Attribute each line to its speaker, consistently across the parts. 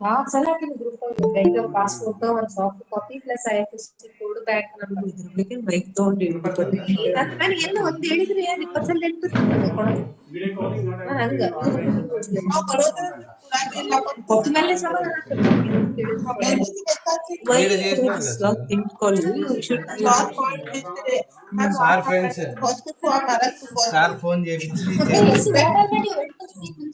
Speaker 1: हाँ चला कि ग्रुप बैंक का पासपोर्ट और soft copy plus IFSC code bank ನಮ್ದು ಇದ್ರು लेकिन ಬೈಕ್ ತಗೊಂಡು ನಾನು ಏನು ಒಂದು ಹೇಳಿದ್ರೆ 20% ವಿಡಿಯೋ ಕಾಲಿಂಗ್ ಹಂಗ ಕೊಟ್ಟ ಮೇಲೆ ಸಮಾಧಾನ
Speaker 2: సార్ ఫ్రెండ్స్ సార్ ఫోన్ చేపించి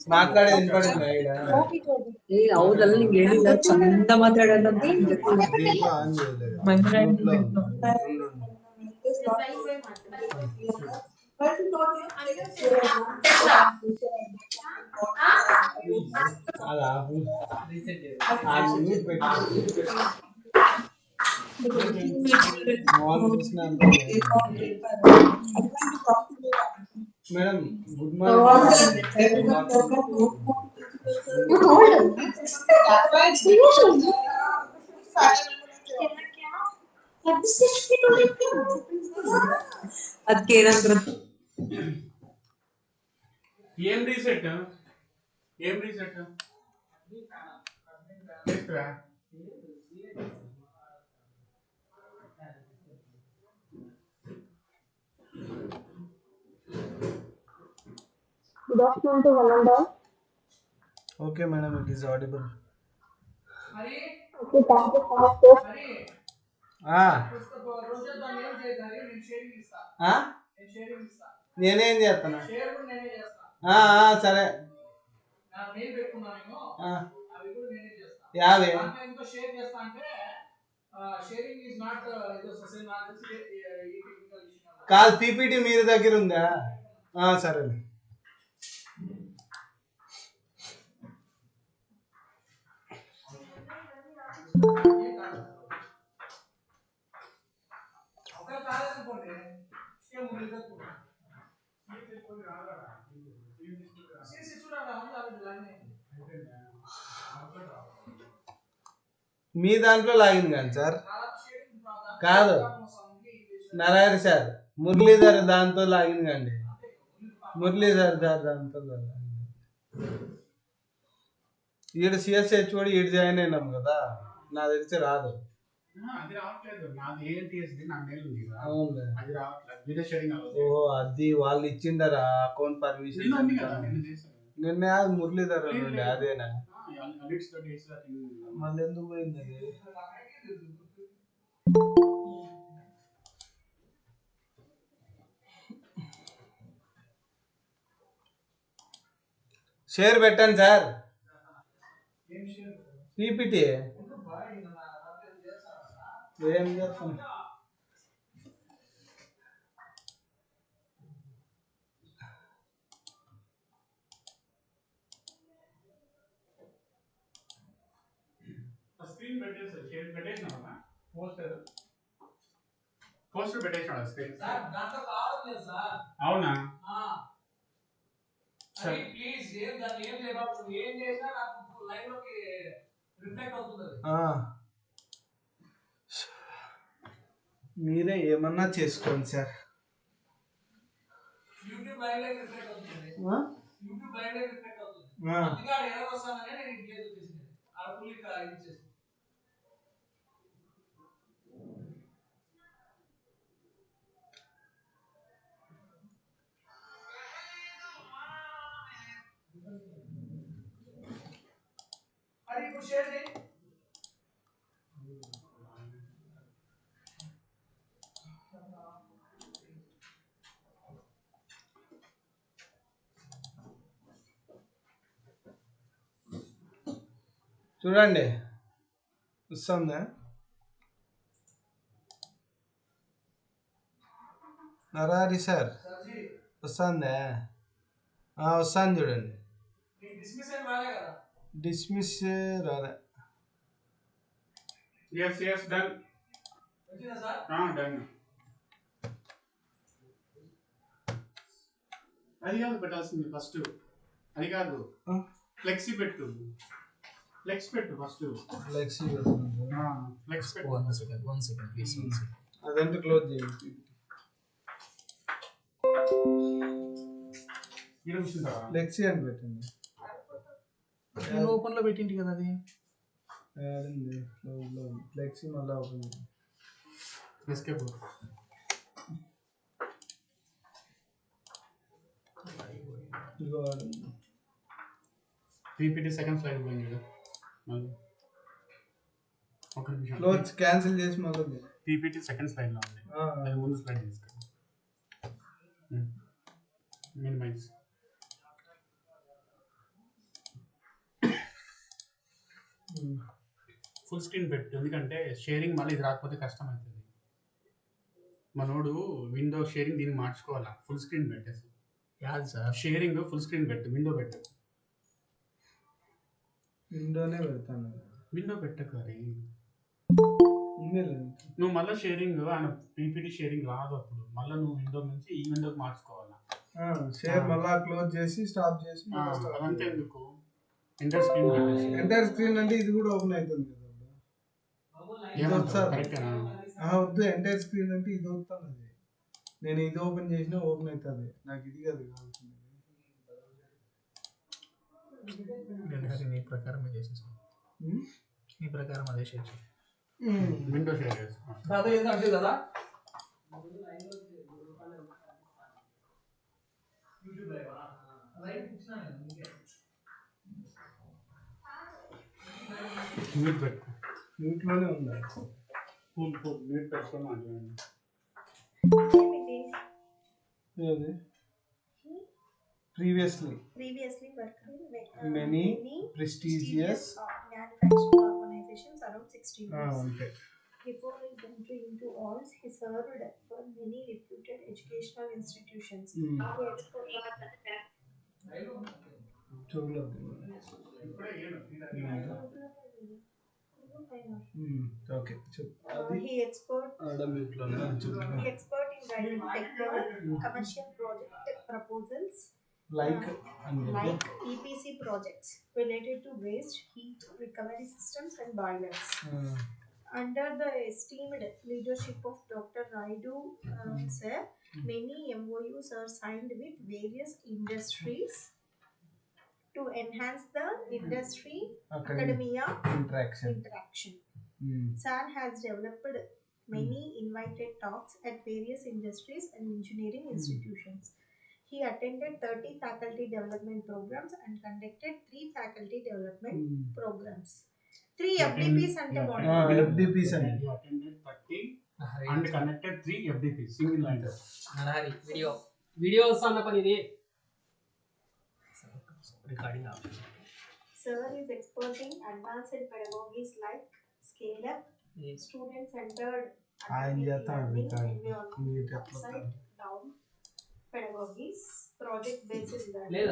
Speaker 2: మాట్లాడేది వినపడింది
Speaker 1: ಹೌದಲ್ಲ ನಿಂಗೆ ಹೇಳಿಲ್ಲ ಚಂದ ಮಾತಾಡೋಣ
Speaker 2: మేడం గుడ్ మార్నింగ్
Speaker 1: ಅದಕ್ಕೆ ಏನಂದ್ರು
Speaker 3: ఏం reset
Speaker 4: Good afternoon to one and all.
Speaker 2: Okay, madam, it is audible.
Speaker 4: Okay, thank you so much, sir.
Speaker 2: నేనేం చేస్తాను సరే యాభై కాదు పీపీటీ మీ దగ్గర ఉందా సరే మీ దాంట్లో లాగిన్ కానీ సార్ కాదు నారాయణ సార్ మురళీధర్ దాంతో లాగిన్ కండి మురళీధర్ దాంతో ఈడ సిఎస్హెచ్ కూడా ఈడు జాయిన్ అయినాం కదా నా తెలిసి రాదు ఓహో అది వాళ్ళు ఇచ్చిండరా అకౌంట్ పర్మిషన్ నిన్న మురళీధర్ అదేనా మళ్ళీ ఎందుకు పోయింది అది షేర్ పెట్టండి సార్ పీపీటీ ఏం చేస్తాం
Speaker 3: స్క్రీన్ పెట్టేసా షేర్ పెట్టేసినా పోస్టర్ పెట్టేసినా స్క్రీన్ అవునా ప్లీజ్ ఏం చేయబాబు ఏం చేసినా నాకు లైవ్ లోకి రిఫ్లెక్ట్ అవుతుంది
Speaker 2: మీరే ఏమన్నా చేసుకోండి సార్
Speaker 3: యూట్యూబ్ లైవ్ లోకి రిఫ్లెక్ట్ అవుతుంది యూట్యూబ్ లైవ్ లోకి రిఫ్లెక్ట్ అవుతుంది అందుకే ఆడ ఎర్రర్ వస్తాననే నేను ఇది చేసేది ఆడ ఫుల్ ఇది చేసి అది ఇప్పుడు షేర్ చేయి
Speaker 2: చూడండి వస్తుందా నరారి సార్ వస్తుందా వస్తాను చూడండి డిస్మిస్ రాలే
Speaker 3: yes done వచ్చిందా సార్ done అది కాదు పెట్టాల్సింది ఫస్ట్ అది కాదు ఫ్లెక్సీ పెట్టు ఫ్లెక్స్ పెట్టు ఫస్ట్
Speaker 2: ఫ్లెక్సీ
Speaker 3: ఫ్లెక్స్ పెట్టు
Speaker 1: one second please one second
Speaker 2: అదంతా క్లోజ్ చేయండి
Speaker 3: ఈడ కూర్చుంటావా?
Speaker 2: ఫ్లెక్సీ అని పెట్టండి.
Speaker 3: నేను ఓపెన్ లో పెట్టింటి కదా అది.
Speaker 2: ఫ్లెక్సీ మళ్ళీ open
Speaker 3: escape. PPT second slide పోయింది. ఒక నిమిషం.
Speaker 2: క్లోజ్ క్యాన్సిల్ చేసి మళ్ళీ
Speaker 3: పీపీటీ సెకండ్ స్లైడ్ లో ఉంది. అది ముందు స్లైడ్ తీసుకో. మినిమైజ్. ఫుల్ స్క్రీన్ పెట్టు, ఎందుకంటే షేరింగ్ మళ్ళీ ఇది రాకపోతే కష్టం అవుతుంది. మనోడు విండో షేరింగ్ దీన్ని మార్చుకోవాలా. ఫుల్ స్క్రీన్ పెట్టేసి యాదు సార్. షేరింగ్ ఫుల్ స్క్రీన్ పెట్టు, విండో పెట్టు.
Speaker 2: విండోనే పెడతాను.
Speaker 3: విండో పెట్టకు. అది నువ్వు మళ్ళీ షేరింగ్ ఆయన పీపీటీ షేరింగ్ రాదు. అప్పుడు మళ్ళీ నువ్వు విండో నుంచి ఈ విండోకి మార్చుకోవాలా.
Speaker 2: షేర్ మళ్ళీ క్లోజ్ చేసి స్టాప్ చేసి
Speaker 3: అదంతా ఎందుకు? ఎంటర్ స్క్రీన్ పెట్టేసి.
Speaker 2: ఎంటర్ స్క్రీన్ అంటే ఇది కూడా ఓపెన్ అవుతుంది కదా. వద్దు, ఎంటర్ స్క్రీన్ అంటే ఇది వస్తుంది. అది నేను ఇది ఓపెన్ చేసినా ఓపెన్ అవుతుంది. నాకు ఇది కదా కావాల్సింది.
Speaker 3: నీ ప్రకారం చేసేసాను. నీ ప్రకారం అదే షేర్ చేసి విండో షేర్ చేస్తాను. మ్యూట్ పెట్టుకో.
Speaker 2: మ్యూట్లోనే ఉందా?
Speaker 3: మ్యూట్ పెట్టుకొని మాట్లాడండి.
Speaker 2: Previously
Speaker 1: working with
Speaker 2: many prestigious
Speaker 1: manufacturing organizations around 16 years.
Speaker 2: Okay.
Speaker 1: Before his entry into oils, he served for many reputed educational institutions.
Speaker 2: Okay.
Speaker 1: He expert in writing commercial project proposals
Speaker 2: like
Speaker 1: EPC projects related to waste heat recovery systems and boilers. Under the esteemed leadership of Dr. Raidu sir, many MOUs are signed with various industries to enhance the industry academia interaction. Sir has developed many invited talks at various industries and engineering institutions. He attended 30 faculty development programs and conducted 3 faculty development programs. 3 FDPs and
Speaker 2: FDPs and
Speaker 3: he attended 30 and conducted 3 FDPs single line.
Speaker 5: Narari video sana pani idi recording up.
Speaker 1: Sir is expert in advanced pedagogies like scale up, student centered learning, upside down pedagogies, project based learning,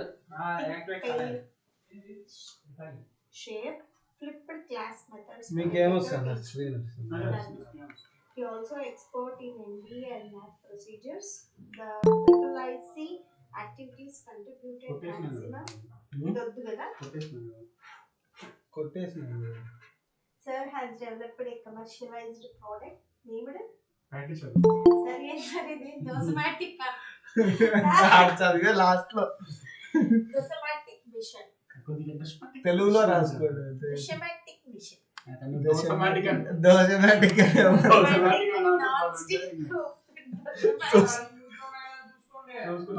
Speaker 1: share, flipped class methods. He also expert in MBA and math procedures. The IIC activities contributed maximum. Sir has developed a commercialized product named Dosamatic
Speaker 2: last lo
Speaker 1: Dosamatic mission.
Speaker 2: తెలుగులో రాసుకోండి.
Speaker 1: Dosamatic mission.
Speaker 3: Dosamatic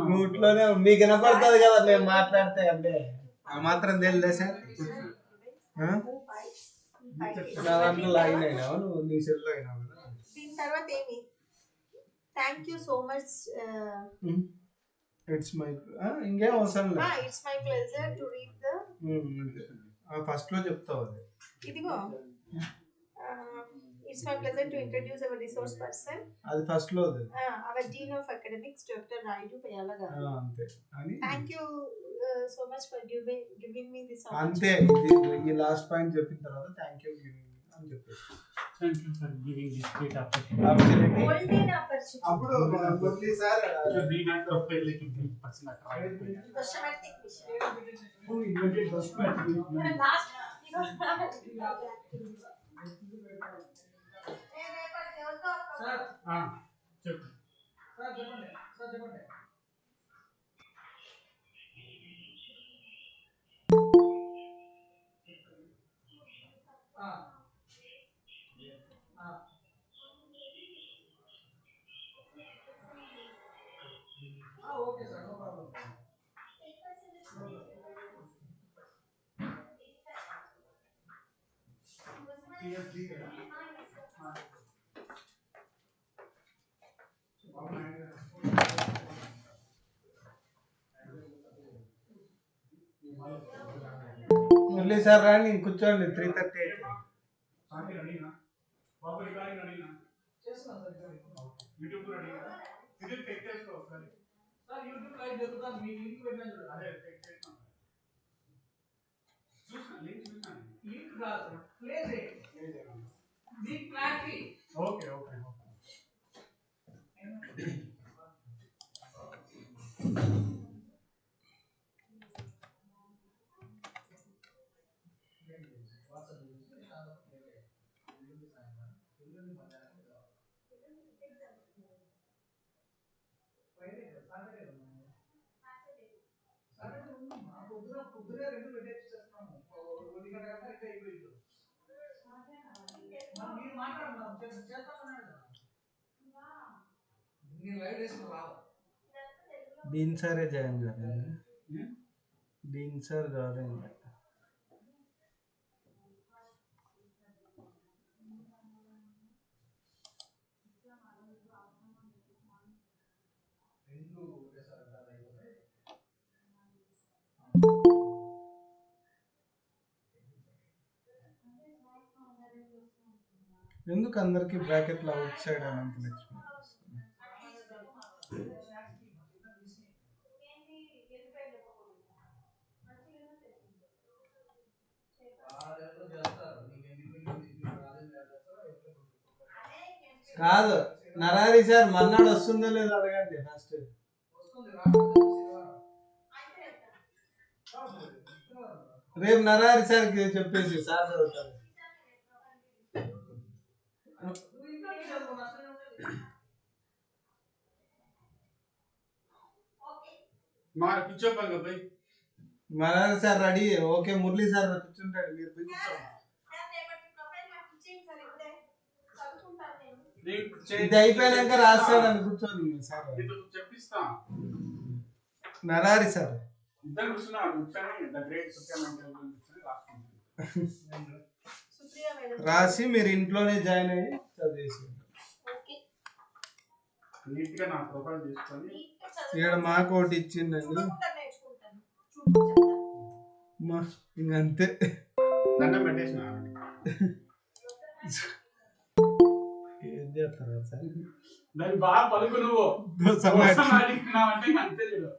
Speaker 2: నోట్లోనే మీకు వినపడుతుంది కదా మేము మాట్లాడితే. అంటే ఆ మాత్రం తెలియదే సార్. నా దాంట్లో లాగిన్ అయినావా నువ్వు? నీ సెల్లో అయినావు కదా.
Speaker 1: దీని తర్వాత ఏమి? Thank you so much.
Speaker 2: It's my ఇంకేం అవసరం లేదు.
Speaker 1: It's my pleasure to read the
Speaker 2: first లో చెప్తావు అది.
Speaker 1: ఇదిగో it's my pleasure to introduce our resource person.
Speaker 2: అది ఫస్ట్ లో
Speaker 1: our dean of academics Dr. Raidu Payala garu.
Speaker 2: అంతే అని.
Speaker 1: Thank you so much for giving me this
Speaker 2: అంతే. ఈ లాస్ట్ పాయింట్ చెప్పిన తర్వాత థ్యాంక్ యూ అని చెప్పేసి
Speaker 3: thank you for giving this great opportunity.
Speaker 1: golden opportunity.
Speaker 2: అప్పుడు కొద్ది sir
Speaker 3: read and profile like a big person at all.
Speaker 1: Dosamatic mission.
Speaker 3: Who invented Dosamatic?
Speaker 1: Last
Speaker 3: చెప్పండి.
Speaker 2: Murali sir రాని కూర్చోండి 3:30
Speaker 3: ఓకే ఓకే
Speaker 2: దీని సారే జాయిన్ కాలేదు దీని సార్ కాలేదు ఎందుకు అందరికి బ్రాకెట్లో అవుట్ సైడ్ అని అంత లక్ష్మి కాదు నరారి సార్ మన్నాడు వస్తుందో లేదో అడగండి ఫస్ట్ రేపు నరారి సార్కి చెప్పేసి సార్ చదువుతారు నరారి sir ready okay Murali sir కూర్చుంటాడు మీరు పోయి కూర్చోండి ఇది అయిపోయాక రాస్తాడని కూర్చోండి సార్
Speaker 3: చెప్పిస్తా
Speaker 2: నరారి సార్
Speaker 3: ఇద్దరు కూర్చున్నాడు కూర్చొని ద గ్రేట్
Speaker 2: రాసి మీరు ఇంట్లోనే జాయిన్ అయ్యి చదివేసి
Speaker 3: నీట్ గా నా ప్రొఫైల్ తీసుకొని
Speaker 2: ఇక్కడ మాకు ఒకటి ఇచ్చిండండి ఇంకంతే
Speaker 3: దండం పెట్టేసిన
Speaker 2: ఏం చేస్తారా సార్
Speaker 3: దాన్ని బాగా పలుకు నువ్వు అంటే అంతే లేదు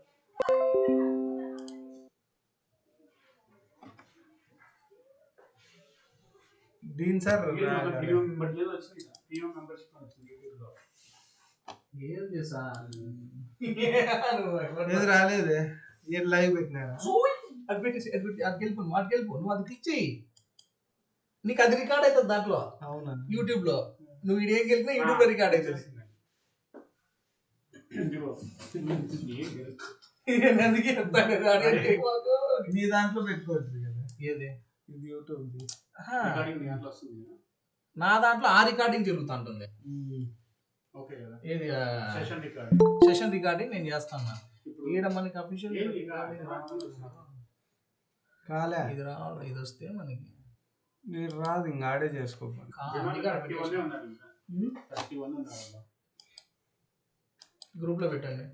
Speaker 2: దీని సార్ ఏది రాలేదే ఏం లైవ్ పెట్టినారా
Speaker 6: అది పెట్టేసి అది వెళ్ళిపోను వాటికి వెళ్ళిపో నువ్వు అది క్లిక్ చేయి నీకు అది రికార్డ్ అవుతుంది దాంట్లో
Speaker 2: అవునా
Speaker 6: యూట్యూబ్ లో నువ్వు ఇది ఏం గెలిపినా యూట్యూబ్ లో రికార్డ్ అవుతుంది అందుకే
Speaker 2: మీ దాంట్లో పెట్టుకోవచ్చు కదా
Speaker 6: ఏది
Speaker 2: ఇది యూట్యూబ్
Speaker 6: నా దాంట్లో ఆ రికార్డింగ్ జరుగుతూ ఉంటుంది ఏది సెషన్ రికార్డింగ్ నేను చేస్తాను ఈడ మనకి అఫీషియల్
Speaker 2: కాలే
Speaker 6: ఇది రావాలి ఇది వస్తే మనకి
Speaker 2: మీరు రాదు ఇంకా ఆడే చేసుకోవాలి
Speaker 6: గ్రూప్ లో పెట్టండి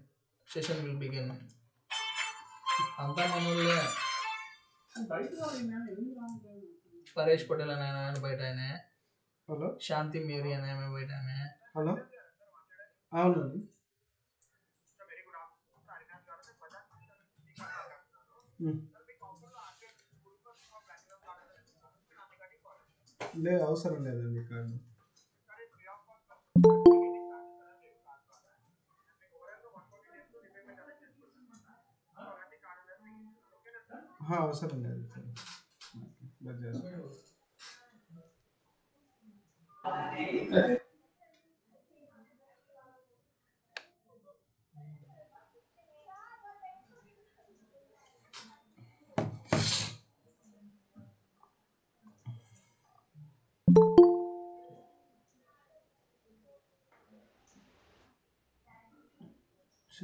Speaker 6: సెషన్ విల్ బిగిన్ అంతా మనోళ్ళే పరేష్ పటేల్ అనే ఆయన బయట ఆయన
Speaker 2: హలో
Speaker 6: శాంతి మేరీ అనే ఆమె బయట ఆమె
Speaker 2: హలో అవునండి లేదు అవసరం లేదండి కార్డు అవసరం లేదు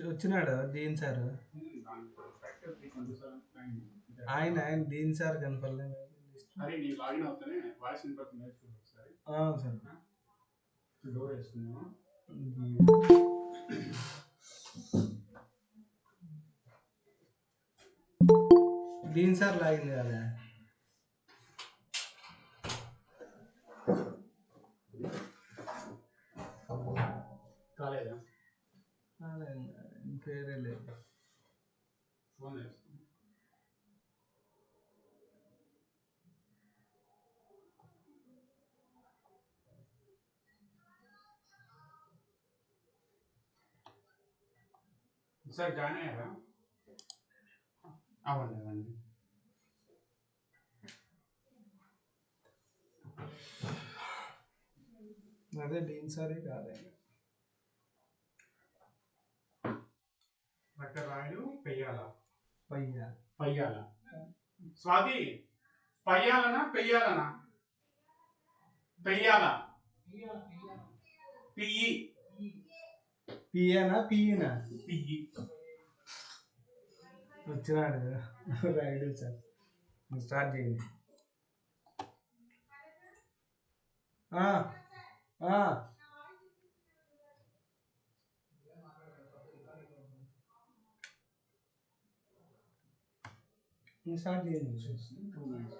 Speaker 2: వచ్చినాడు దీని సార్ ఆయన దీని సార్ కనపడలేదు
Speaker 3: అరే నీ లాగిన్ అవుతానే వాయిస్ వినపడుతుంది
Speaker 2: సార్
Speaker 3: డోర్ వేసుకున్నావా?
Speaker 2: దీని సార్ లాగింది కదా.
Speaker 3: కాలేదా?
Speaker 2: ఇంకేరే లేదు.
Speaker 3: ఫోన్ వేసుకున్నా. సార్ జాయిన్ అయ్యారా? అవ్వండి.
Speaker 2: అదే దీని సారే కాదే.
Speaker 3: డాక్టర్ రాయుడు పెయ్యాల.
Speaker 2: పయ్యాల.
Speaker 3: స్వాతి పయ్యాలనా పెయ్యాలనా? పెయ్యాల. పిఈ.
Speaker 2: పిఏనా పిఈనా?
Speaker 3: పిఈ.
Speaker 2: వచ్చినాడు రాయుడు సార్. స్టార్ట్ చేయండి. స్టార్ట్ చేయండి.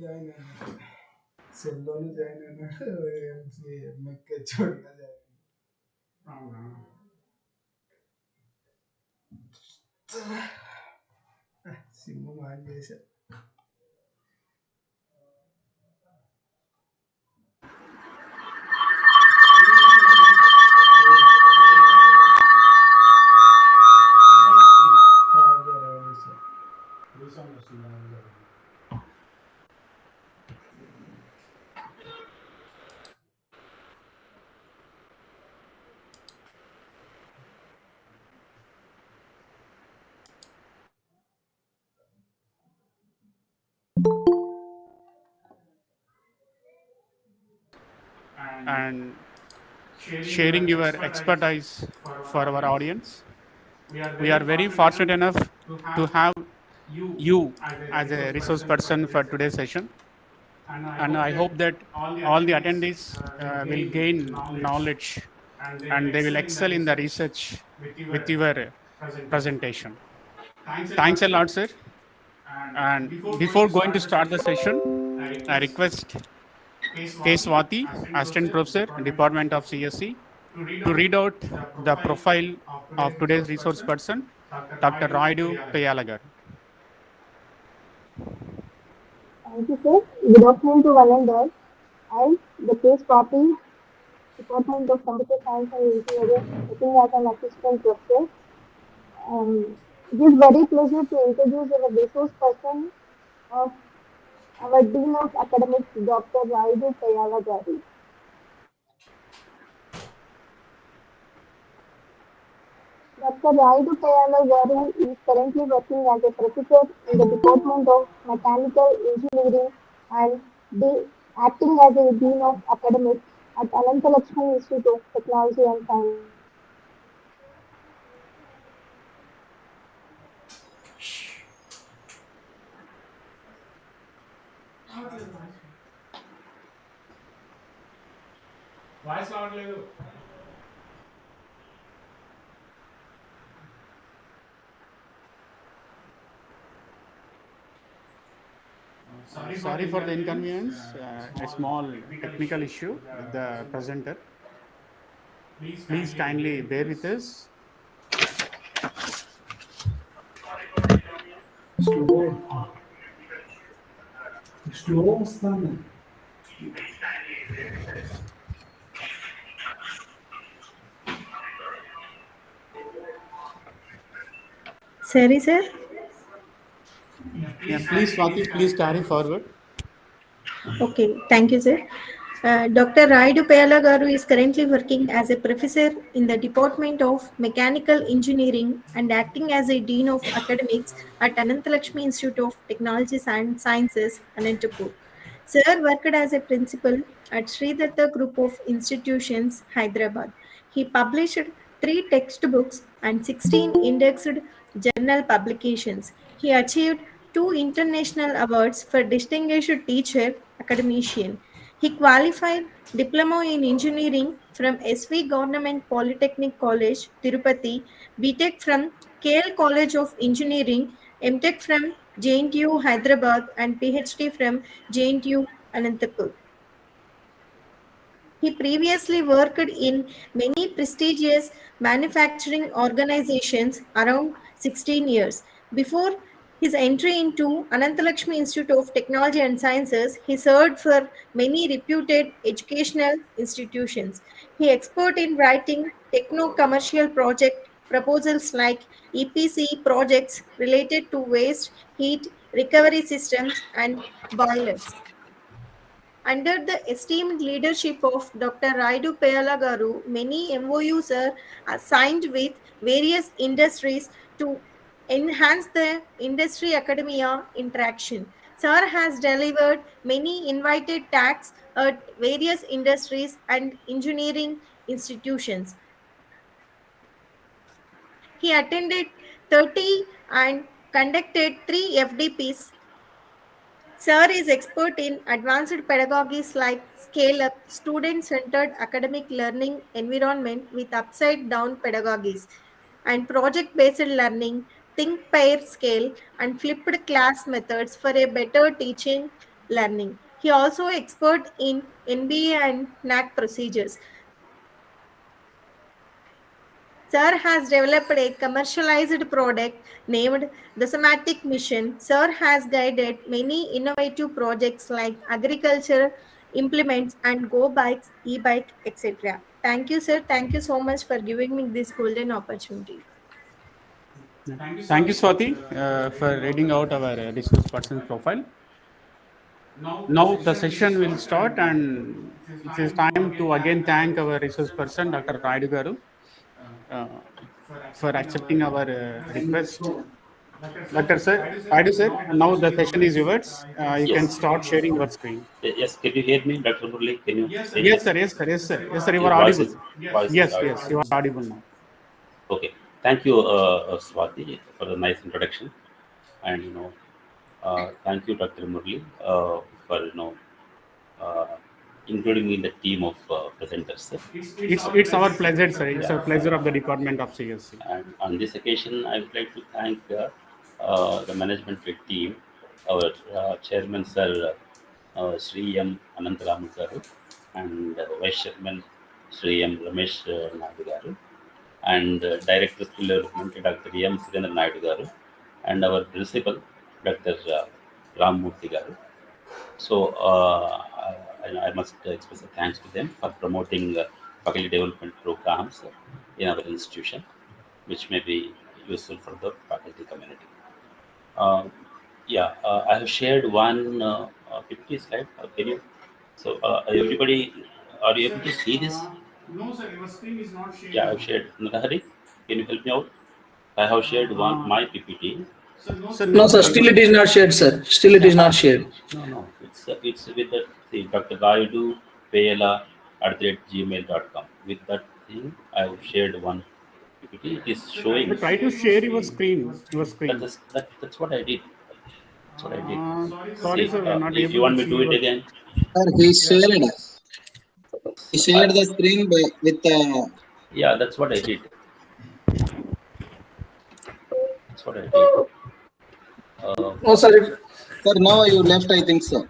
Speaker 2: జాయిన్ అయినా సెల్లోనే జాయిన్ అయినాడు. మెక్కెచ్చోడుగా జాయిన్.
Speaker 3: అవునా?
Speaker 2: సిమ్ ఆన్ చేశా.
Speaker 3: And sharing your expertise for our audience. We are very fortunate enough to have you as a resource person for today's session. And I hope that all the attendees will gain knowledge and they will excel in the research with your presentation. Thanks a lot, sir. And before going to start the session, I request K. Swati, Assistant Professor, Department of CSC, to read out the profile of today's resource person, Dr. Raidu Payalagar.
Speaker 4: Thank you, sir. Good afternoon to one and all. I, the K. Swati, Department of Computer Science and Engineering, working as an assistant professor. It is very pleasure to introduce our resource person of our Dean of Academics, Dr. Raidu Payalagar. Dr. Raidu Payalagar is currently working as a professor in the Department of Mechanical Engineering and acting as a Dean of Academics at Anantalakshmi Institute of Technology and Science.
Speaker 3: Voice రావట్లేదు. Sorry for the inconvenience. A small technical issue with the presenter. Please kindly bear with us.
Speaker 2: Slow వస్తాను.
Speaker 1: Sorry, sir.
Speaker 3: Yeah, please, Swati, please carry forward.
Speaker 1: Okay, thank you, sir. Dr. Raidu Payalagaru is currently working as a professor in the Department of Mechanical Engineering and acting as a Dean of Academics at Anantalakshmi Institute of Technology and Sciences, Anantapur.
Speaker 7: Sir worked as a principal at Sridatta Group of Institutions, Hyderabad. He published 3 textbooks and 16 indexed journal publications. He achieved 2 international awards for Distinguished Teacher Academician. He qualified Diploma in Engineering from SV Government Polytechnic College, Tirupati, BTech from KL College of Engineering, MTech from JNTU Hyderabad, and PhD from JNTU Anantapur. He previously worked in many prestigious manufacturing organizations around 16 years. Before his entry into Anantalakshmi Institute of Technology and Sciences, he served for many reputed educational institutions. He expert in writing techno-commercial project proposals like EPC projects related to waste, heat, recovery systems, and boilers. Under the esteemed leadership of Dr. Raidu Payala Garu, many MOUs are signed with various industries to enhance the industry academia interaction. Sir has delivered many invited talks at various industries and engineering institutions. He attended 30 and conducted 3 FDPs. Sir is expert in advanced pedagogies like scale up, student centered academic learning environment with upside down pedagogies, and project based learning, think pair scale, and flipped class methods for a better teaching learning. He also expert in NBA and NAC procedures. Sir has developed a commercialized product named the Somatic Mission. Sir has guided many innovative projects like agriculture implements and Go Bikes, e-bike, etc. Thank you, sir. Thank you so much for giving me this golden opportunity.
Speaker 3: Thank you, Swati, for reading out our resource person's profile. Now the session will start, and it is time to again thank our resource person, Dr. Raidu Garu, uh, for accepting our request. Dr. Sir, Raidu sir, now the session is yours. You can start sharing your screen.
Speaker 8: Yes, can you hear me, Dr. Murli? Can you say
Speaker 3: Yes, sir. Yes, sir. Yes, sir. Yes, sir. You are audible. Yes, yes. You are audible now.
Speaker 8: Okay. Thank you, Swati, for the nice introduction, and thank you, Dr. Murli, for uh, including me in the team of presenters.
Speaker 3: It's our pleasure, sir. It's a pleasure of the Department of CSC.
Speaker 8: And on this occasion, I would like to thank the management team, our chairman, Sir Sri M. Anantaramu Garu, and Vice Chairman Sri M. Ramesh Naidu Garu, and Director Skill Development Dr. M. Surendra Naidu Garu, and our Principal Dr. Ram Murthy Garu. So I must express a thanks to them for promoting faculty development programs in our institution, which may be useful for the faculty community. I have shared one 50 slide. Can you? So everybody, are you able to see this?
Speaker 3: No, sir. Your screen is not shared.
Speaker 8: Yeah, I've shared. Narahari, can you help me out? I have shared my PPT.
Speaker 6: No, sir. Still it is not shared, sir. Still it is not shared.
Speaker 8: No. It's with the thing, Dr. Raidu Payala @gmail.com. With that thing, I have shared one PPT. It is showing.
Speaker 3: Try to share your screen.
Speaker 8: That's what I did. That's what I did.
Speaker 3: Sorry, sir. We're not
Speaker 8: If
Speaker 3: able
Speaker 8: you want
Speaker 3: to
Speaker 8: me to
Speaker 3: see
Speaker 8: do it again.
Speaker 9: Sir, he shared the screen with.
Speaker 8: Yeah, that's what I did. That's what I did.
Speaker 6: No, sir.
Speaker 9: Sir, now you left, I think so.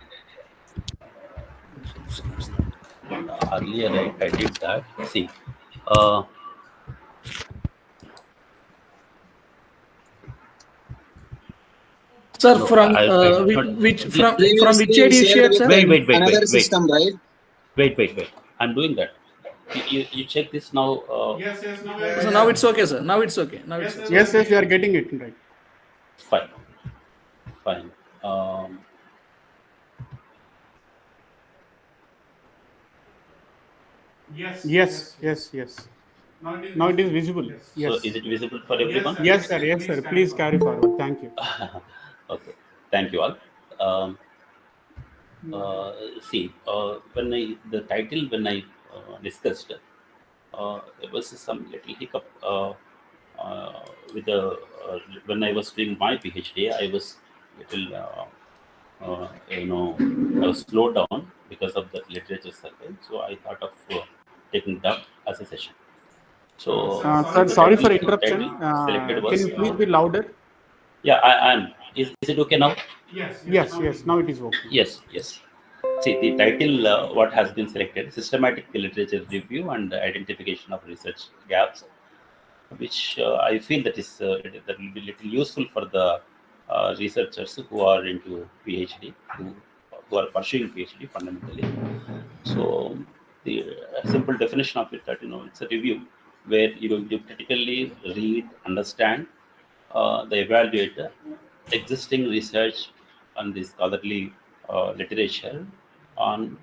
Speaker 8: Earlier, I did that. See,
Speaker 6: Sir,
Speaker 8: no,
Speaker 6: from
Speaker 8: which
Speaker 6: which area you shared, sir?
Speaker 8: Wait.
Speaker 9: Another system, right?
Speaker 8: Wait. I'm doing that. You check this now.
Speaker 3: Yes.
Speaker 6: So now it's okay, sir. Now it's okay.
Speaker 3: Yes, you are getting it right.
Speaker 8: Fine.
Speaker 3: Yes. Now it is visible. Yes.
Speaker 8: So is it visible for everyone?
Speaker 3: Yes, sir. Please carry forward. Thank you.
Speaker 8: Okay. Thank you all. See, the title when I discussed, there was some little hiccup with the when I was doing my PhD. I was little I was slowed down because of the literature survey. So I thought of taking that as a session. So
Speaker 3: Sir,
Speaker 8: the
Speaker 3: sorry for
Speaker 8: title
Speaker 3: interruption.
Speaker 8: selected
Speaker 3: Can
Speaker 8: was
Speaker 3: you please be louder?
Speaker 8: yeah. I am. Is it okay now?
Speaker 3: Yes. Now it is okay.
Speaker 8: Yes, yes. See, the title, what has been selected, Systematic Literature Review and Identification of Research Gaps, which I feel that will be little useful for the researchers who are into PhD, who are pursuing PhD fundamentally. So the simple definition of it that it's a review where you critically read, understand, the evaluate existing research and the scholarly literature on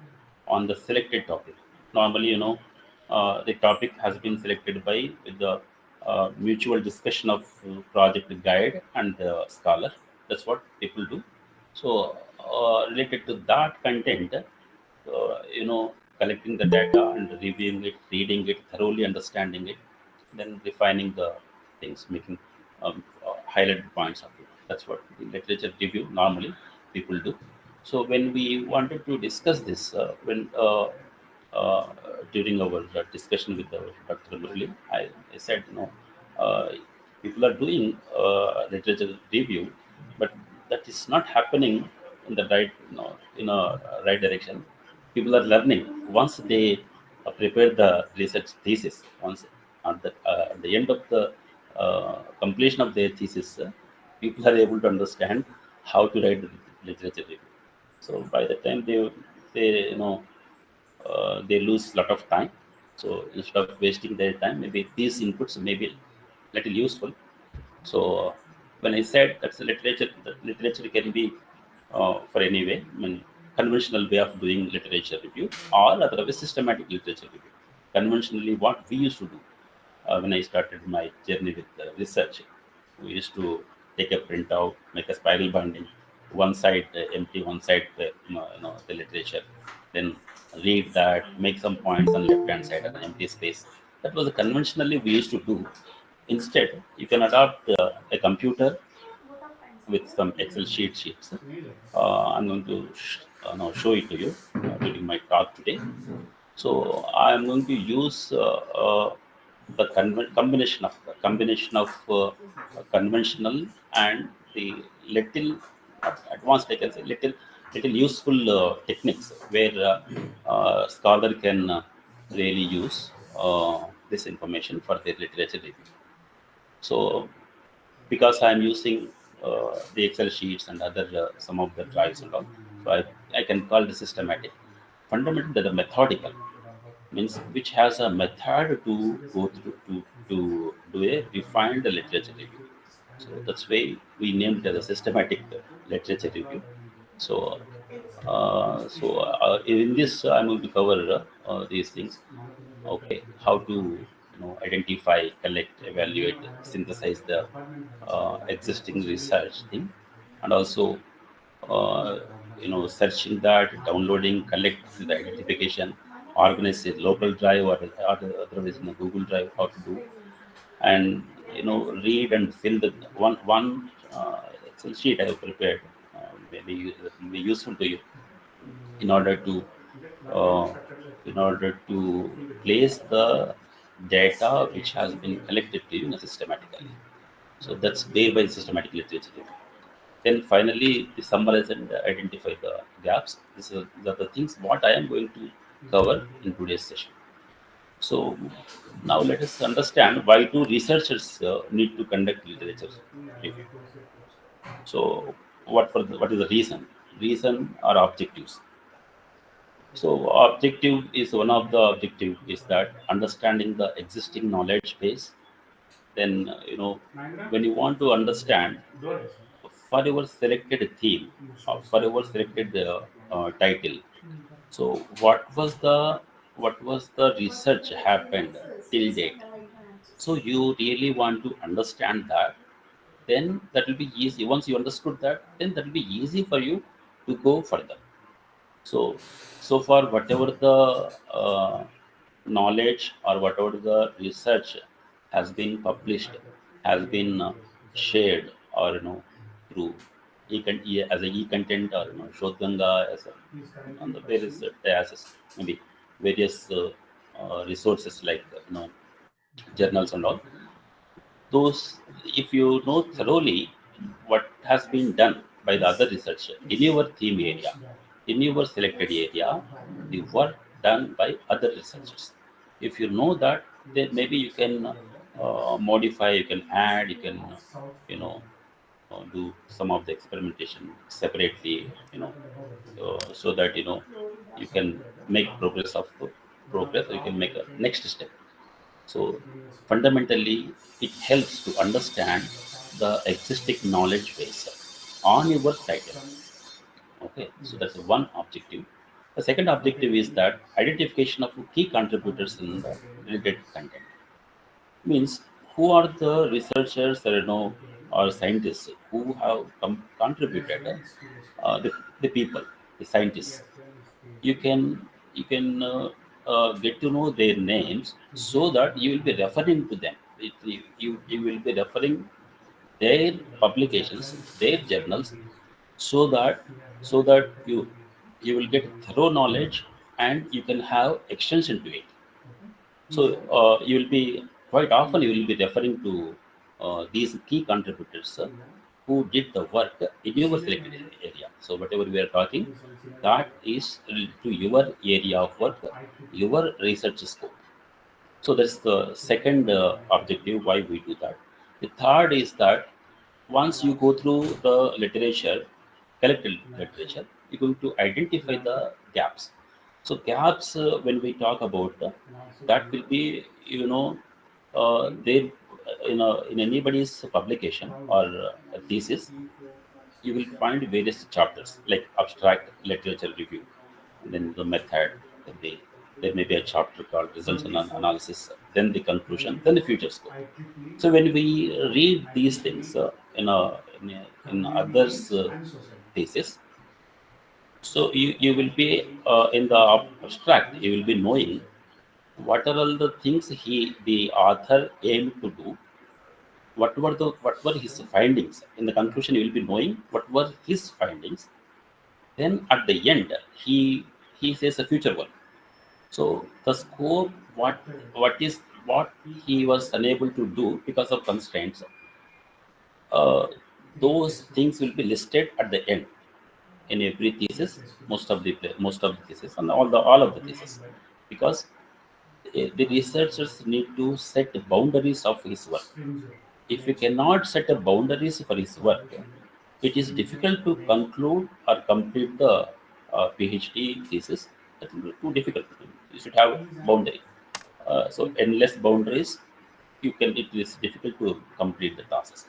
Speaker 8: the selected topic. Normally, the topic has been selected by with the mutual discussion of project guide and scholar. That's what people do. So, related to that content, collecting the data and reviewing it, reading it, thoroughly understanding it, then refining the things, making highlighted points of it. That's what the literature review normally people do. So when we wanted to discuss this, when uh, during our discussion with our Dr. Murli, I said, uh, people are doing literature review, but that is not happening in the right, in a right direction. People are learning once they prepare the research thesis. Once at the end of the completion of their thesis, people are able to understand how to write the literature review. So by the time they lose a lot of time. So instead of wasting their time, maybe these inputs may be little useful. So when I said that's a literature, the literature can be for any way, I mean, conventional way of doing literature review or otherwise systematic literature review. Conventionally, what we used to do when I started my journey with research, we used to take a printout, make a spiral binding, one side empty, one side the literature, then read that, make some points on left hand side, an empty space. That was conventionally we used to do. Instead, you can adopt a computer with some Excel sheets. I'm going to now show it to you during my talk today. So I'm going to use the combination of conventional and the little advanced, I can say, little useful techniques where scholar can really use this information for their literature review. So because I'm using the Excel sheets and other some of the drives and all, so I can call it systematic. Fundamentally, the methodical means which has a method to go through to do a refined literature review. So that's why we named it as a systematic literature review. So, in this, I'm going to cover these things. Okay, how to identify, collect, evaluate, synthesize the existing research thing, and also searching that, downloading, collect the identification, organize a local drive or otherwise in a Google Drive, how to do, and read and fill the one Excel sheet I have prepared. Maybe it will be useful to you in order to uh, place the data which has been collected to you systematically. So that's made by systematic literature review. Then finally, we summarize and identify the gaps. These are the things what I am going to cover in today's session. So now let us understand why do researchers need to conduct literature review. So what is the reason? Reason or objectives. So objective is one of the objective is that understanding the existing knowledge base. Then when you want to understand for your selected theme or for your selected title. So what was the research happened till date? So you really want to understand that. Then that will be easy. Once you understood that, then that will be easy for you to go further. So far, whatever the knowledge or whatever the research has been published, has been shared, or through as a e-content, or Shodhganga, as a, on the various maybe various resources like journals and all. Those, if you know thoroughly what has been done by the other researcher in your theme area, in your selected area, the work done by other researchers, if you know that, then maybe you can modify, you can add, you can do some of the experimentation separately, so that you can make progress, or you can make a next step. So fundamentally, it helps to understand the existing knowledge base on your title. Okay, so that's one objective. The second objective is that identification of key contributors in the related content. Means, who are the researchers, or or scientists who have contributed, the people, the scientists. You can get to know their names, so that you will be referring to them. You will be referring their publications, their journals, so that you will get thorough knowledge, and you can have extension to it. So you will be quite often you will be referring to these key contributors who did the work in your selected area. So whatever we are talking, that is related to your area of work, your research scope. So that's the second objective why we do that. The third is that once you go through the literature, collected literature, you're going to identify the gaps. So gaps, when we talk about that, will be they in anybody's publication or thesis, you will find various chapters like abstract literature review, and then the method. There may be a chapter called results and analysis, then the conclusion, then the future scope. So when we read these things in others' thesis, so you will be in the abstract, you will be knowing what are all the things the author aimed to do, what were his findings. In the conclusion, you will be knowing what were his findings. Then at the end, he says a future one. So the scope, what he was unable to do because of constraints, those things will be listed at the end in every thesis, most of the thesis, and all of the thesis, because the researchers need to set the boundaries of his work. If you cannot set a boundaries for his work, it is difficult to conclude or complete the PhD thesis. That will be too difficult. You should have boundary. So endless boundaries, it is difficult to complete the tasks.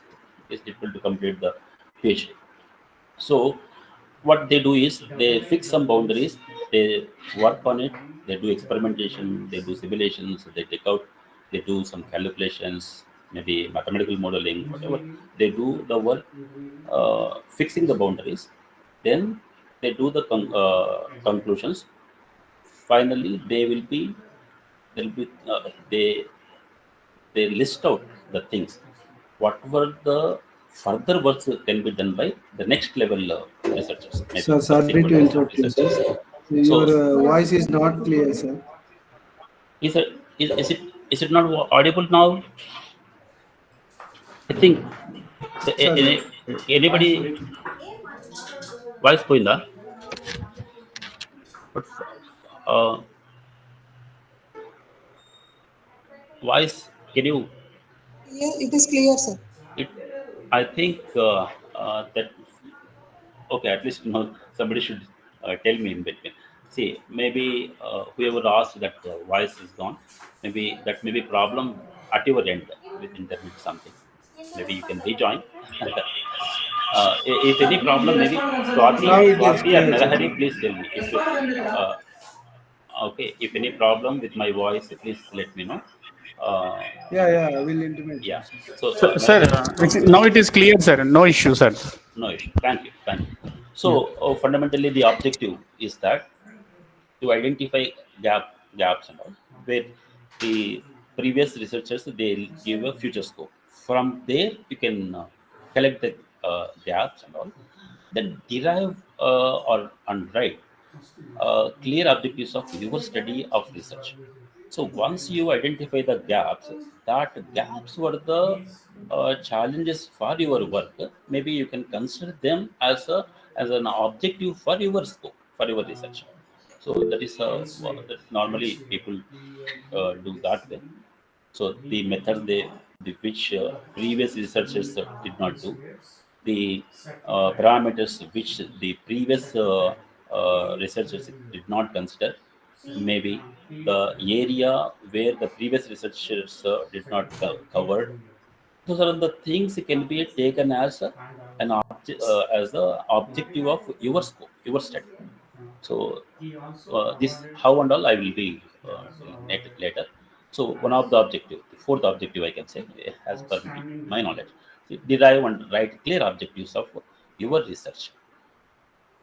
Speaker 8: It is difficult to complete the PhD. So what they do is they fix some boundaries, they work on it, they do experimentation, they do simulations, they do some calculations, maybe mathematical modeling, whatever. They do the work fixing the boundaries. Then they do the conclusions. Finally, they list out the things. What were the further works can be done by the next level researchers.
Speaker 2: Sir, sorry to interrupt you, sir. Your voice is not clear, sir.
Speaker 8: Is it not audible now? I think anybody voice poinda? But voice, can you?
Speaker 10: Yeah, it is clear, sir.
Speaker 8: I think that okay. At least somebody should tell me in between. See, maybe whoever asked that voice is gone. Maybe that may be problem at your end with internet something. Maybe you can rejoin. If any problem, maybe Swati or Narahari, please tell me. Okay, if any problem with my voice, please let me know.
Speaker 2: Yeah, I will intimate.
Speaker 8: Yeah.
Speaker 3: So, sir, now it is clear, sir. No issue, sir.
Speaker 8: No issue. Thank you. So fundamentally, the objective is that to identify gaps and all, where the previous researchers they give a future scope. From there, you can collect the gaps and all, then derive or and write clear objectives of your study of research. So once you identify the gaps, that gaps were the challenges for your work. Maybe you can consider them as an objective for your scope for your research. So that is that normally people do that way. So the methods which previous researchers did not do, the parameters which the previous researchers did not consider, maybe the area where the previous researchers did not cover. Those are the things can be taken as as the objective of your scope, your study. So this how and all I will be later. So one of the objective, the fourth objective I can say, as per my knowledge, derive and write clear objectives of your research.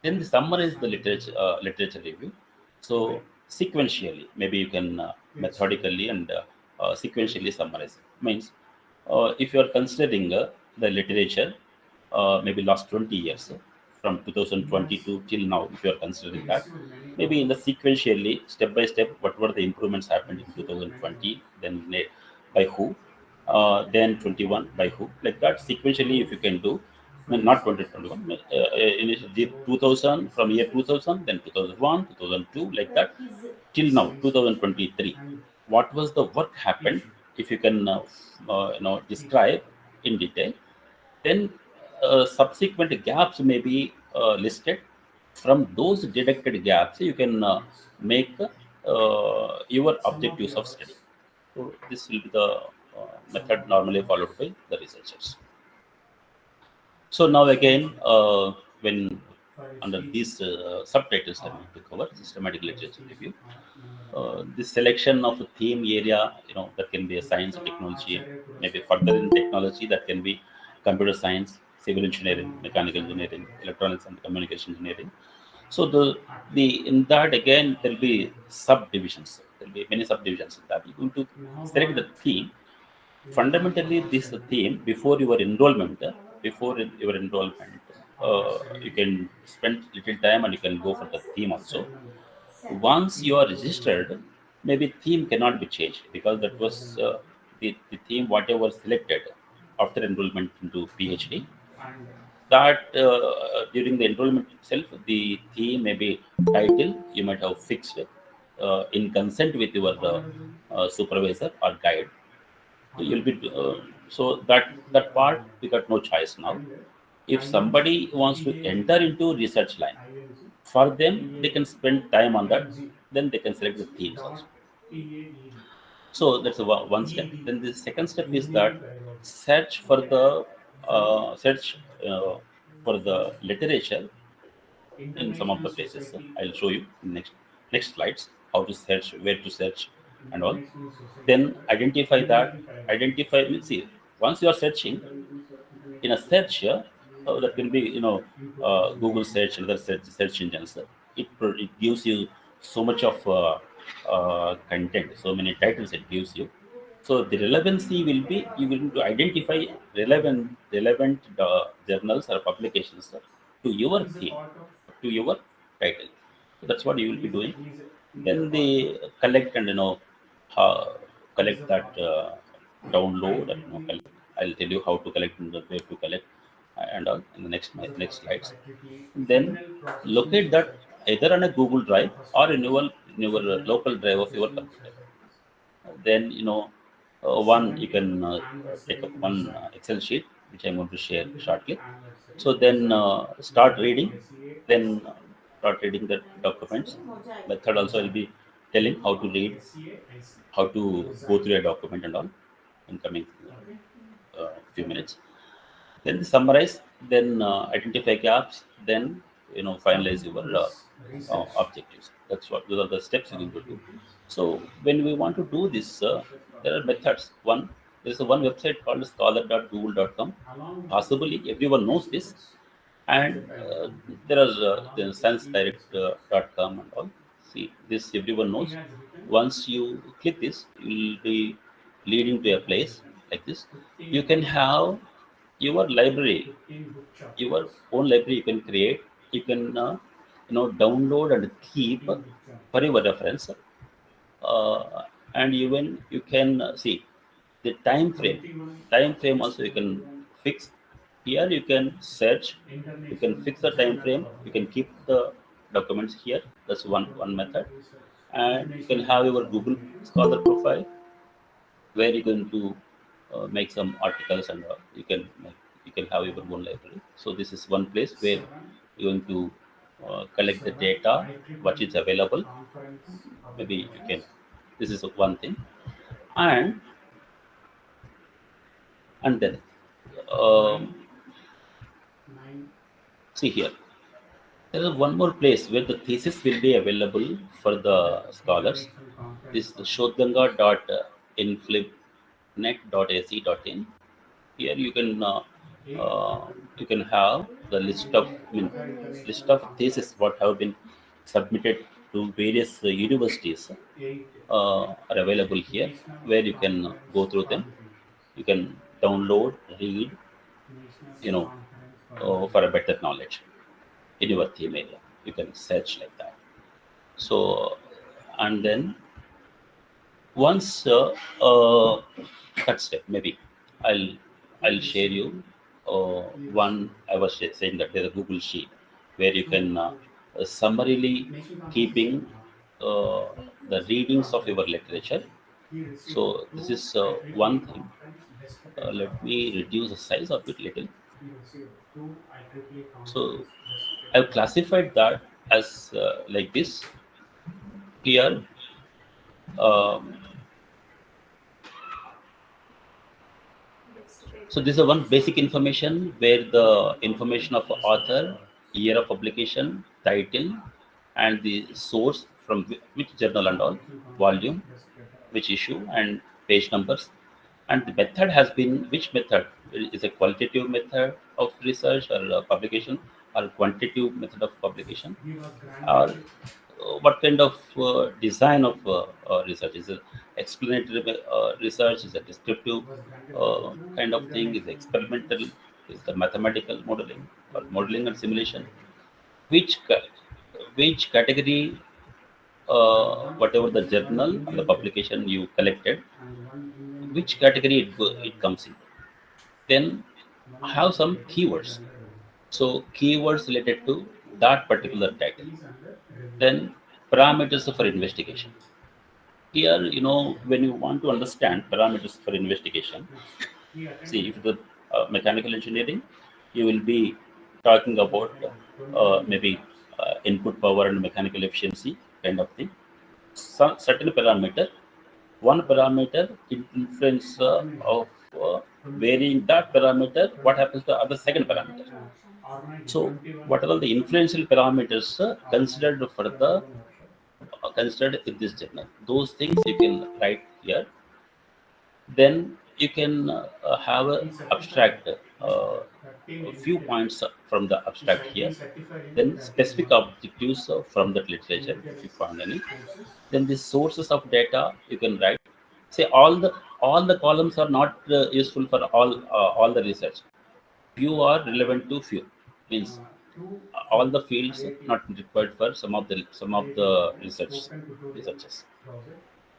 Speaker 8: Then the summarize the literature review. So sequentially, maybe you can methodically and sequentially summarize. Means if you are considering the literature, maybe last 20 years, from 2022 till now, if you are considering that, maybe in the sequentially, step by step, what were the improvements happened in 2020, then by who, then 21 by who, like that sequentially, if you can do. I mean, not 2021, in the 2000, from year 2000, then 2001, 2002, like that, till now, 2023. What was the work happened? If you can, describe in detail, then subsequent gaps may be listed. From those detected gaps, you can make your objectives of study. So this will be the method normally followed by the researchers. So now again, when under these subtitles that we need to cover, systematic literature review, this selection of a theme area, that can be a science or technology, maybe further in technology that can be computer science, civil engineering, mechanical engineering, electronics and communication engineering. So the in that again there will be subdivisions. There will be many subdivisions in that. You're going to select the theme. Fundamentally, this theme before your enrollment, you can spend little time and you can go for the theme also. Once you are registered, maybe theme cannot be changed because that was the theme whatever selected after enrollment into PhD. That during the enrollment itself, the theme maybe title you might have fixed in consent with your supervisor or guide. So you'll be so that part we got no choice now. If somebody wants to enter into research line, for them they can spend time on that. Then they can select the themes also. So that's one step. Then the second step is that search for the search for the literature in some of the places. I'll show you in next slides how to search, where to search, and all. Then identify means see, once you are searching in a search, that will be Google search and other search engines. It gives you so much of content, so many titles it gives you. So the relevancy will be you will need to identify relevant journals or publications to your theme, to your title. So that's what you will be doing. Then they collect and collect that download and I'll tell you how to collect and where to collect and all in the next slides. Then locate that either on a Google Drive or in your local drive of your computer. Then one you can take up one Excel sheet which I'm going to share shortly. So then start reading. Then start reading the documents. Method also will be telling how to read, how to go through a document and all in coming few minutes. Then summarize, then identify gaps, then finalize your objectives. Those are the steps you need to do. So when we want to do this, there are methods. There is one website called scholar.google.com. Possibly everyone knows this, And there are the sensedirect.com and all. See, this everyone knows. Once you click this, you will be leading to a place like this. You can have your library, your own library. You can create. You can download and keep for your reference. And even you can see the time frame also you can fix. Here you can search, you can fix the time frame, you can keep the documents here. That's one method. And you can have your Google Scholar profile where you're going to make some articles, and you can have your own library. So this is one place where you're going to collect the data what is available. Maybe you can, this is one thing. And then see here, there is one more place where the thesis will be available for the scholars. This is shodhganga.inflibnet.ac.in. Here you can have the list of thesis what have been submitted to various universities are available here, where you can go through them. You can download, read, for a better knowledge in your theme area. You can search like that. So, and then once that step, maybe I'll share you one. I was saying that there's a Google sheet where you can summarily keeping the readings of your literature. So this is one thing. Let me reduce the size of it little. So I've classified that as like this. Here so this is one basic information where the information of author, year of publication, title, and the source from which journal and all, volume, which issue, and page numbers. And the method has been, which method is a qualitative method of research or publication, or quantitative method of publication, or what kind of design of research. Is it explanatory research? Is it descriptive kind of thing? Is it experimental? Is the mathematical modeling or modeling and simulation? Which category, whatever the journal or the publication you collected, which category it comes in. Then have some keywords. So keywords related to that particular title. Then parameters for investigation. Here, when you want to understand parameters for investigation, see, if the mechanical engineering, you will be talking about maybe input power and mechanical efficiency kind of thing. Some certain parameter, one parameter influence of varying that parameter, what happens to the other second parameter. So what are all the influential parameters considered in this journal? Those things you can write here. Then you can have an abstract, a few points from the abstract here. Then specific objectives from that literature, if you find any. Then the sources of data you can write. Say all the columns are not useful for all the research. Few are relevant to few. Means all the fields not required for some of the researchers.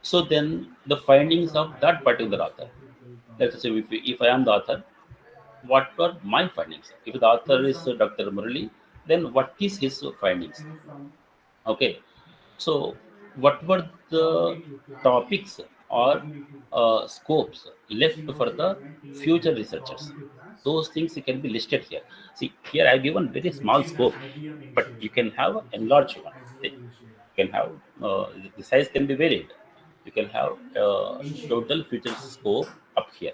Speaker 8: So then the findings of that particular author. Let's say if I am the author, what are my findings? If the author is Dr. Murali, then what is his findings? Okay. So what were the topics or scopes left for the future researchers? Those things can be listed here. See, here I have given very small scope, but you can have an enlarged one. You can have the size can be varied. You can have total future scope up here.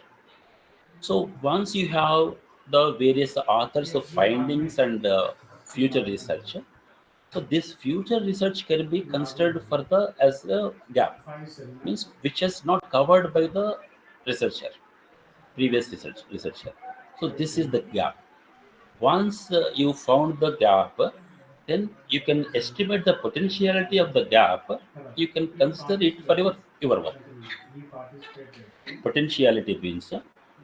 Speaker 8: So once you have the various authors of findings and future research, so this future research can be considered further as a gap, means which is not covered by the previous researcher. So this is the gap. Once you found the gap, then you can estimate the potentiality of the gap. You can consider it for your work. Potentiality means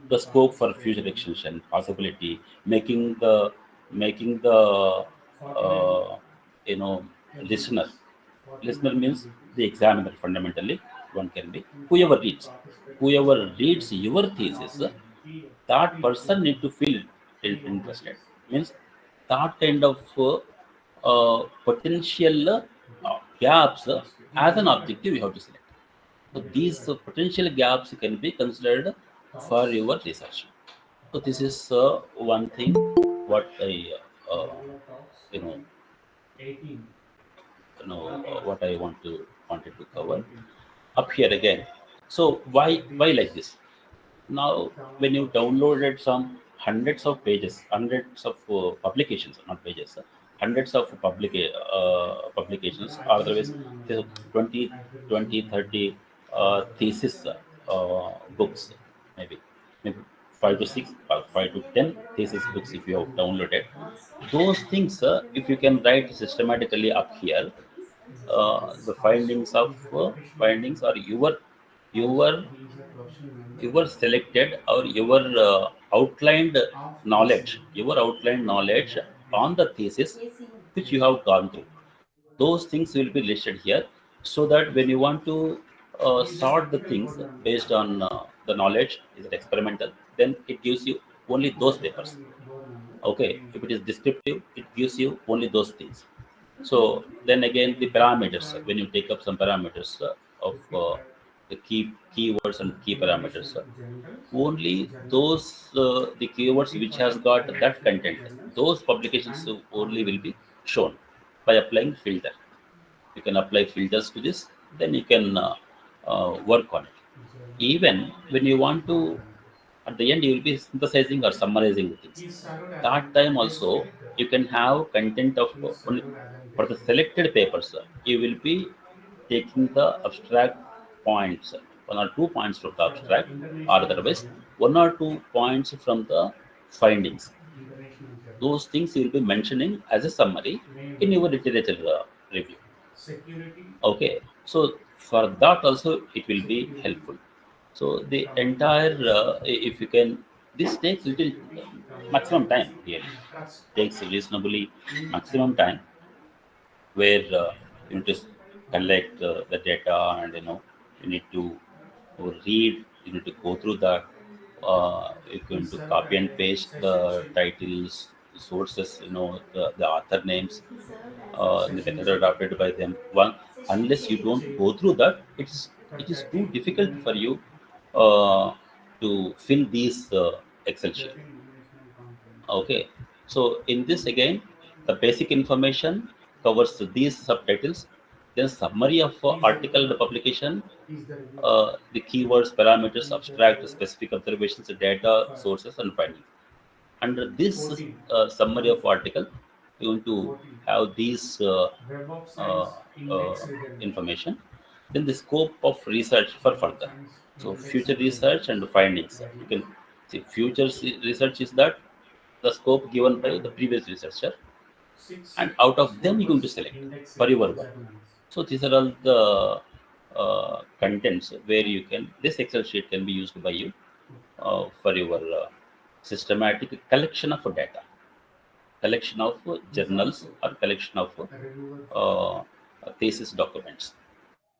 Speaker 8: the scope for future extension, possibility, making the you know listener. Listener means the examiner. Fundamentally, one can be whoever reads your thesis. That person need to feel interested. Means that kind of potential gaps as an objective you have to select. So these potential gaps can be considered for your research. So this is one thing what I you know what I wanted to cover up here again. So why like this? Now when you downloaded some hundreds of publications, not pages, hundreds of publications, or otherwise 20, 20, 30 thesis books, maybe maybe 5 to 10 thesis books if you have downloaded those things. If you can write systematically up here, the findings are your your selected or your outlined knowledge on the thesis which you have gone through. Those things will be listed here, so that when you want to sort the things based on the knowledge, is it experimental, then it gives you only those papers. Okay, if it is descriptive, it gives you only those things. So then again, the parameters, when you take up some parameters of the keywords and key parameters, only those the keywords which has got that content, those publications only will be shown by applying filter. You can apply filters to this, then you can work on it. Even when you want to, at the end, you will be synthesizing or summarizing the things. That time also, you can have content of only for the selected papers. You will be taking the abstract points, 1 or 2 points from the abstract, or otherwise 1 or 2 points from the findings. Those things you will be mentioning as a summary in your literature review. Okay, so for that also it will be helpful. So the entire, if you can, this takes little maximum time. Really takes reasonably maximum time, where you need to collect the data, and you need to read, you need to go through that. You're going to copy and paste the titles, sources, the author names, the method adopted by them. One, unless you don't go through that, it is too difficult for you to fill these Excel sheet. Okay, so in this again, the basic information covers these subtitles, then summary of article publication, the keywords, parameters, abstract, specific observations, data, sources, and findings. Under this summary of article, you're going to have these information. Then the scope of research for further. So future research and findings. You can see future research is that the scope given by the previous researcher, and out of them you're going to select for your work. So these are all the contents where you can, this Excel sheet can be used by you for your systematic collection of data, collection of journals, or collection of thesis documents.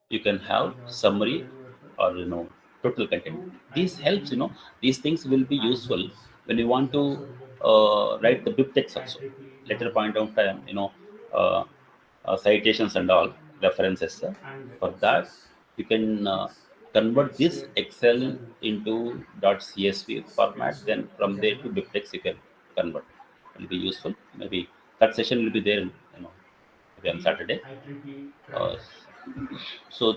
Speaker 8: You can have summary or total content. This helps, these things will be useful when you want to write the BibTeX also. Later point of time, citations and all references. For that, you can convert this Excel into .csv format. Then from there to BibTeX, you can convert. It will be useful. Maybe that session will be there, maybe on Saturday. So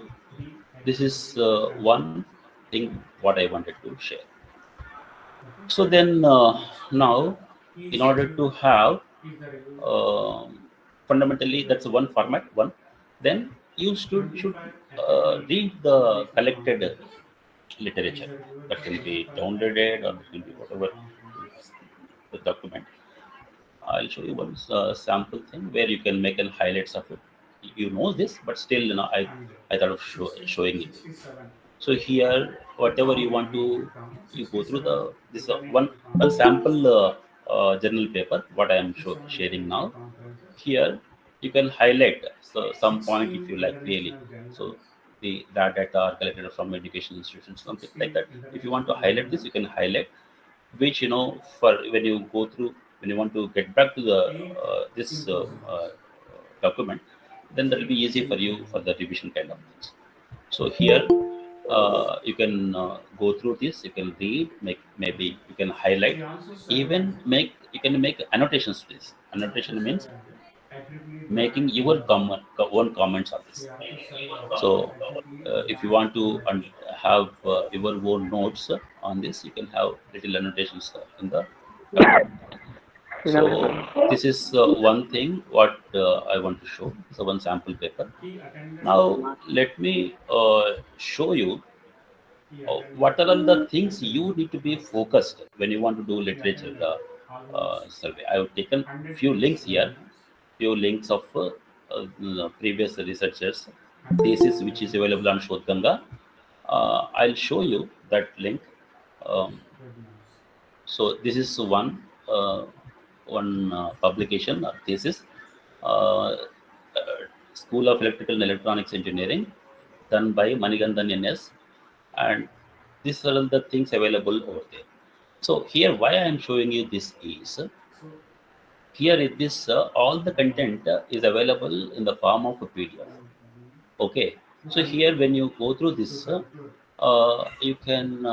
Speaker 8: this is one thing what I wanted to share. So then now, in order to have fundamentally, that's one format. One, then you should read the collected literature that will be downloaded, or it will be whatever the document. I'll show you one sample thing where you can make an highlights of it. You know this, but still, I thought of showing it. So here, whatever you want to, you go through this one sample journal paper. What I am sharing now. Here, you can highlight some point if you like really. So that data are collected from education institutions, something like that. If you want to highlight this, you can highlight, which for when you go through, when you want to get back to the this document, then that will be easy for you for the revision kind of things. So here you can go through this, you can read, maybe you can highlight, even you can make annotations to this. Annotation means making your own comments on this. So if you want to have your own notes on this, you can have little annotations in the document. So this is one thing what I want to show. So one sample paper. Now let me show you what are all the things you need to be focused when you want to do literature survey. I have taken few links here, few links of previous researchers thesis which is available on Shodhganga. I'll show you that link. So this is one publication or thesis, School of Electrical and Electronics Engineering, done by Manigandhan NS, and these are all the things available over there. So here, why I am showing you this is, here it is all the content is available in the form of a PDF. Okay, so here when you go through this, you can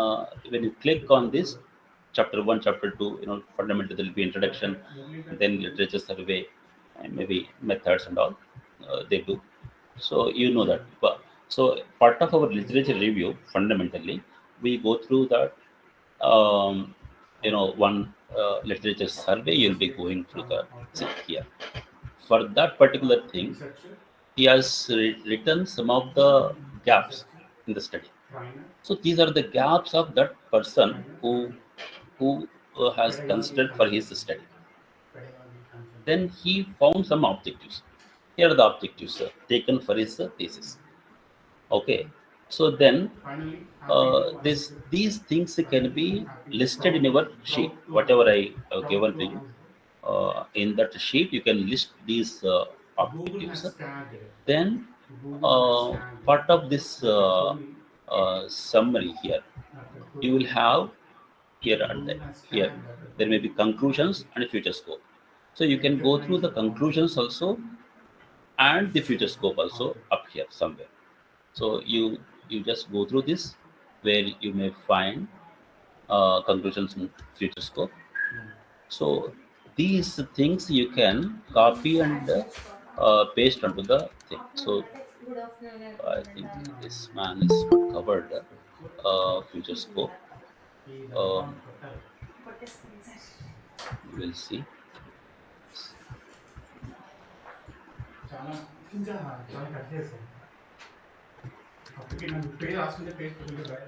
Speaker 8: when you click on this chapter 1, chapter 2, fundamentally there will be introduction, then literature survey, and maybe methods and all they do. So you know that. So part of our literature review, fundamentally, we go through that. One literature survey, you'll be going through the here. For that particular thing, he has written some of the gaps in the study. So these are the gaps of that person who has considered for his study. Then he found some objectives. Here are the objectives taken for his thesis. Okay, so then these things can be listed in your sheet, whatever I have given to you. In that sheet, you can list these objectives. Then part of this summary here, you will have here and there. Here there may be conclusions and future scope. So you can go through the conclusions also and the future scope also up here somewhere. So you just go through this, where you may find conclusions and future scope. So these things you can copy and paste onto the thing. So I think this man is not covered future scope. We'll see.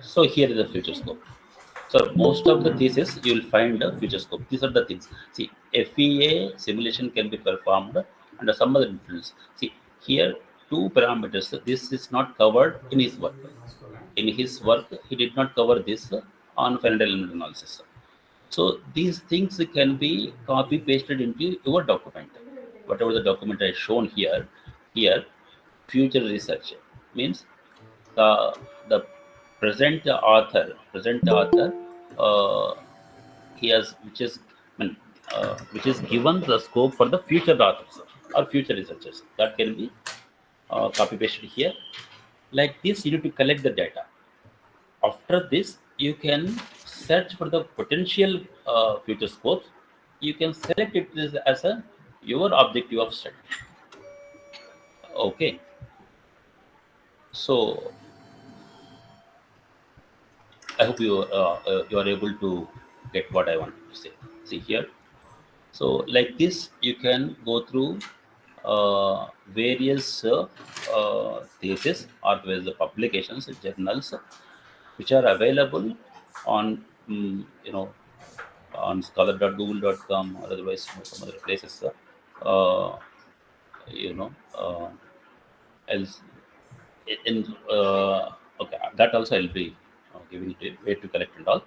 Speaker 8: So here is the future scope. So most of the thesis you will find a future scope. These are the things. See, FEA simulation can be performed under some other influence. See, here 2 parameters. This is not covered in his work. In his work, he did not cover this on finite element analysis. So these things can be copy pasted into your document. Whatever the document I shown here, future research means the present author he has which is given the scope for the future authors or future researchers. That can be copy pasted here. Like this, you need to collect the data. After this, you can search for the potential future scopes. You can select it as your objective of study. Okay. So I hope you are able to get what I want to say. See here. So like this, you can go through various theses or the publications, journals, which are available on on scholar.google.com or otherwise some other places. Uh, you know, else in okay, that also I'll be giving it a way to collect and all.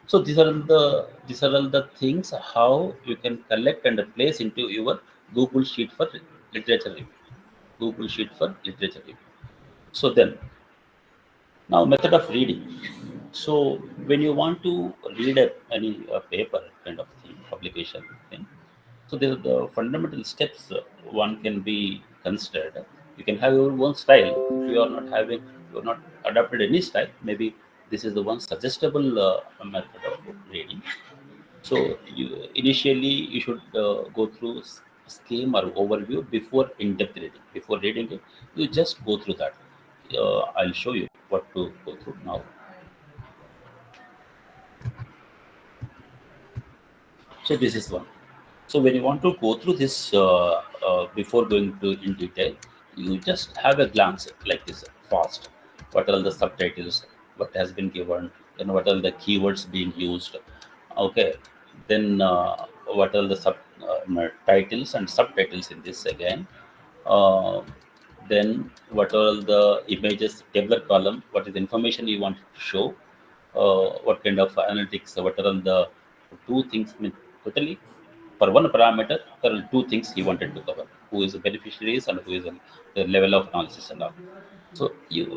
Speaker 8: So these are all the things how you can collect and place into your Google Sheet for literature review. Google Sheet for literature review. So then, now method of reading. So when you want to read any paper kind of thing, publication thing, so there are the fundamental steps one can be considered. You can have your own style. If you are not adopted any style, maybe this is the one suggestible method of reading. So initially you should go through scheme or overview before in-depth reading. Before reading it, you just go through that. I'll show you what to go through now. So this is one. So when you want to go through this before going to in detail, you just have a glance like this fast. What are the subtitles? What has been given? Then what are the keywords being used? Okay. Then what are the titles and subtitles in this again? Uh, then what are the images, tabular column? What is the information you want to show? What kind of analytics? What are the two things? I mean, totally for one parameter, there are two things he wanted to cover: who is the beneficiaries and who is the level of analysis and all. So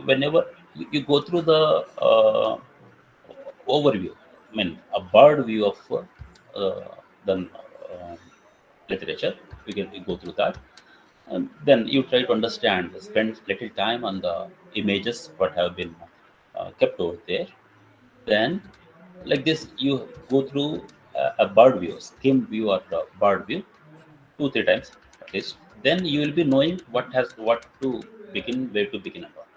Speaker 8: whenever you go through the overview, I mean a broad view of the literature, we can go through that, and then you try to understand, spend little time on the images what have been kept over there. Then, like this, you go through a bird view, skim view, or bird view, 2-3 times at least. Then you will be knowing what to begin, where to begin about.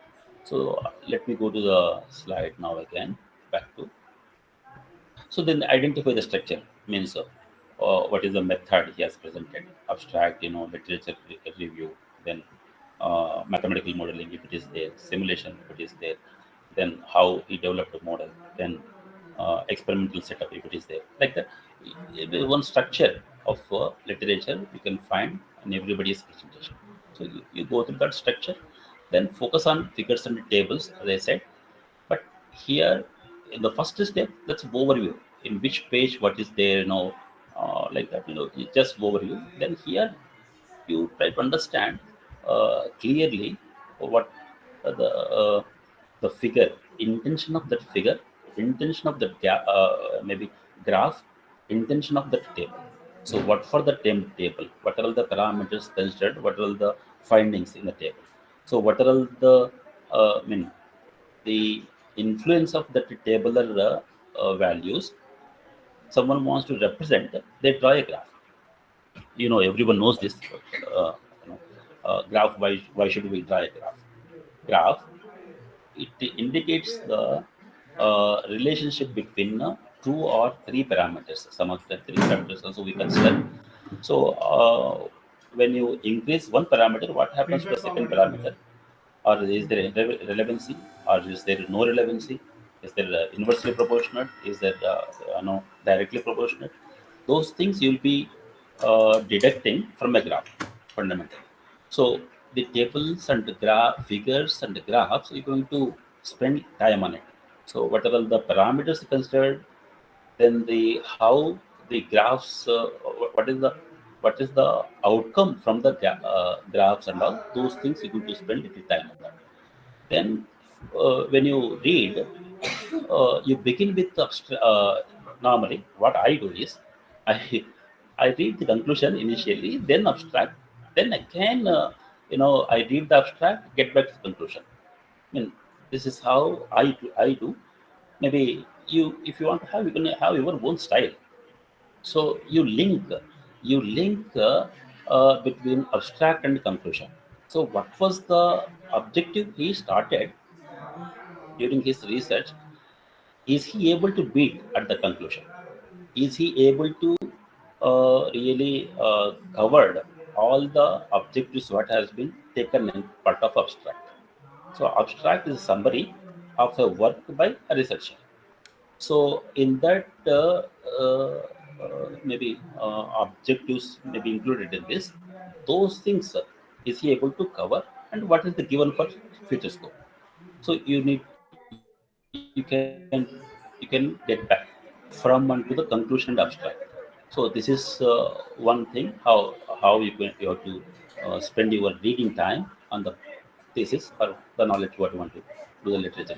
Speaker 8: So let me go to the slide now again. Back to. So then identify the structure means what is the method he has presented. Abstract, literature review. Then mathematical modeling if it is there, simulation if it is there, then how he developed a model, then experimental setup if it is there. Like that, one structure of literature you can find in everybody's presentation. So you go through that structure, then focus on figures and tables, as I said. But here, in the first step, that's overview. In which page, what is there, like that, you just overview. Then here, you try to understand clearly what the figure, intention of that figure, intention of the maybe graph, intention of the table. So what for the table, what are all the parameters considered, what are all the findings in the table. So what are all the the influence of that tabular values someone wants to represent, they draw a graph. Everyone knows this graph. Why should we draw a graph? It indicates the relationship between two or three parameters. Some of the three parameters also we consider. So when you increase one parameter, what happens to the second parameter? Or is there relevancy, or is there no relevancy? Is there inversely proportionate? Is there directly proportionate? Those things you'll be deducting from a graph fundamentally. So the tables and the figures and the graphs, you're going to spend time on it. So what are all the parameters considered? Then the how the graphs, what is the outcome from the graphs and all those things, you're going to spend little time on that. Then when you read, you begin with normally what I do is I I read the conclusion initially, then abstract, then again I read the abstract, get back to the conclusion. I mean, this is how I do. Maybe if you want to have, you can have your own style. So you link between abstract and conclusion. So what was the objective he started during his research? Is he able to beat at the conclusion? Is he able to really covered all the objectives what has been taken in part of abstract? So abstract is a summary of a work by a researcher. So in that maybe objectives may be included in this. Those things is he able to cover, and what is the given for future scope. So you can get back from and to the conclusion and abstract. So this is one thing how you have to spend your reading time on the thesis or the knowledge what you want to do the literature.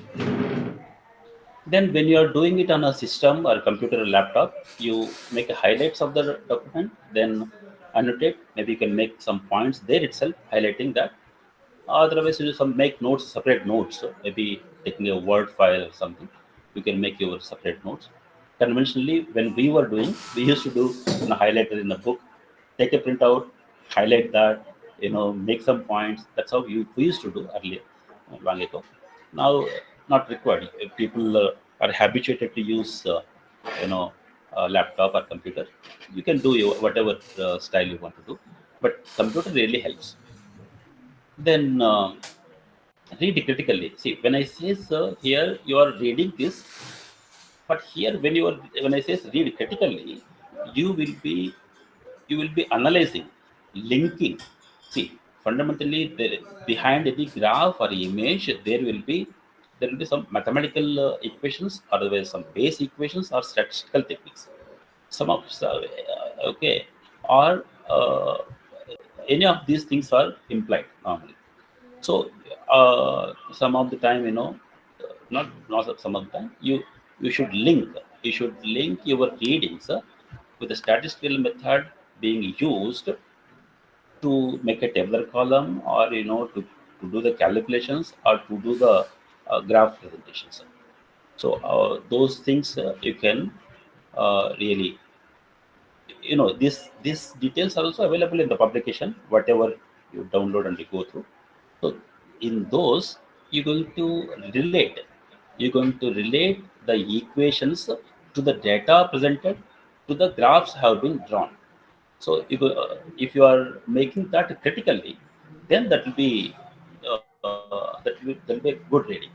Speaker 8: Then when you are doing it on a system or computer or laptop, you make highlights of the document, then annotate. Maybe you can make some points there itself, highlighting that. Otherwise, you some make notes, separate notes. So maybe taking a Word file or something, you can make your separate notes. Conventionally, when we were doing, we used to do highlighter in the book, take a printout, highlight that, make some points. That's how we used to do earlier, long ago. Now, not required. If people are habituated to use, laptop or computer, you can do whatever style you want to do. But computer really helps. Then read critically. See, when I say here, you are reading this, but here when I say read critically, you will be analyzing, linking. See, fundamentally, behind any graph or image, there will be some mathematical equations, otherwise some base equations or statistical techniques. Some of okay, or any of these things are implied normally. So some of the time, not some of the time, you should link your readings with the statistical method being used to make a tabular column, or to do the calculations, or to do the graph presentations. So those things you can really, these details are also available in the publication, whatever you download and you go through. So in those, you're going to relate the equations to the data presented, to the graphs have been drawn. So if you are making that critically, then that will be a good reading.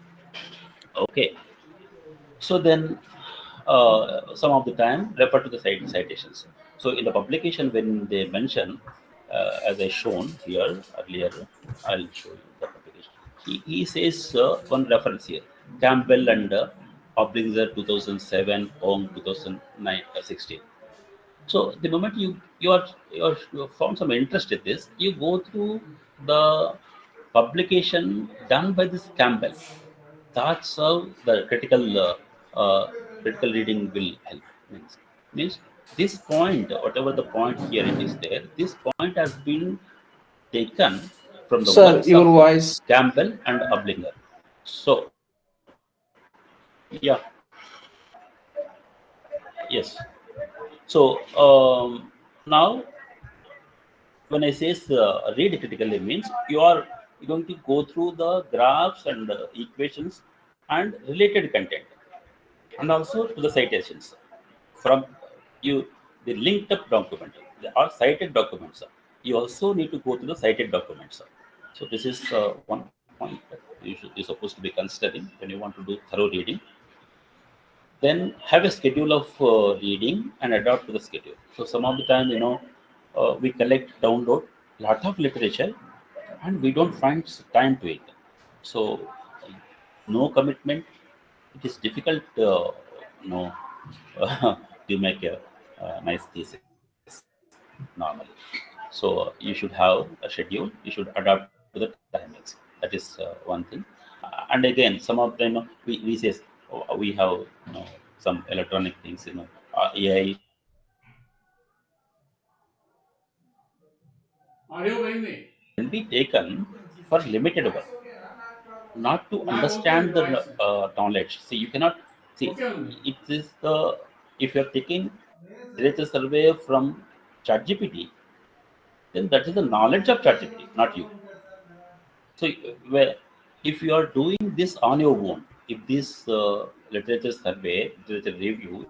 Speaker 8: Okay. So then, some of the time refer to the citations. So in the publication, when they mention, as I shown here earlier, I'll show you the publication. He says one reference here: Campbell and Oblinger 2007, Ong 2016. So the moment you have found some interest in this, you go through the publication done by this Campbell. That's how the critical reading will help. Means this point, whatever the point here it is there, this point has been taken from the
Speaker 11: Sir,
Speaker 8: works
Speaker 11: your
Speaker 8: of
Speaker 11: voice.
Speaker 8: Campbell and Oblinger. So yeah, yes. So now when I say read critically, means you're going to go through the graphs and equations and related content, and also to the citations from the linked up document or cited documents. You also need to go to the cited documents. So this is one point that you're supposed to be considering when you want to do thorough reading. Then have a schedule of reading and adapt to the schedule. So some of the time, we collect, download lot of literature, and we don't find time to it. So no commitment. It is difficult, to make a nice thesis normally. So you should have a schedule. You should adapt to the timings. That is one thing. And again, some of them we say we have some electronic things, AI. Can be taken for limited work, not to understand the knowledge. See, you cannot see. It is if you are taking literature survey from ChatGPT, then that is the knowledge of ChatGPT, not you. So if you are doing this on your own, if this literature survey, literature review,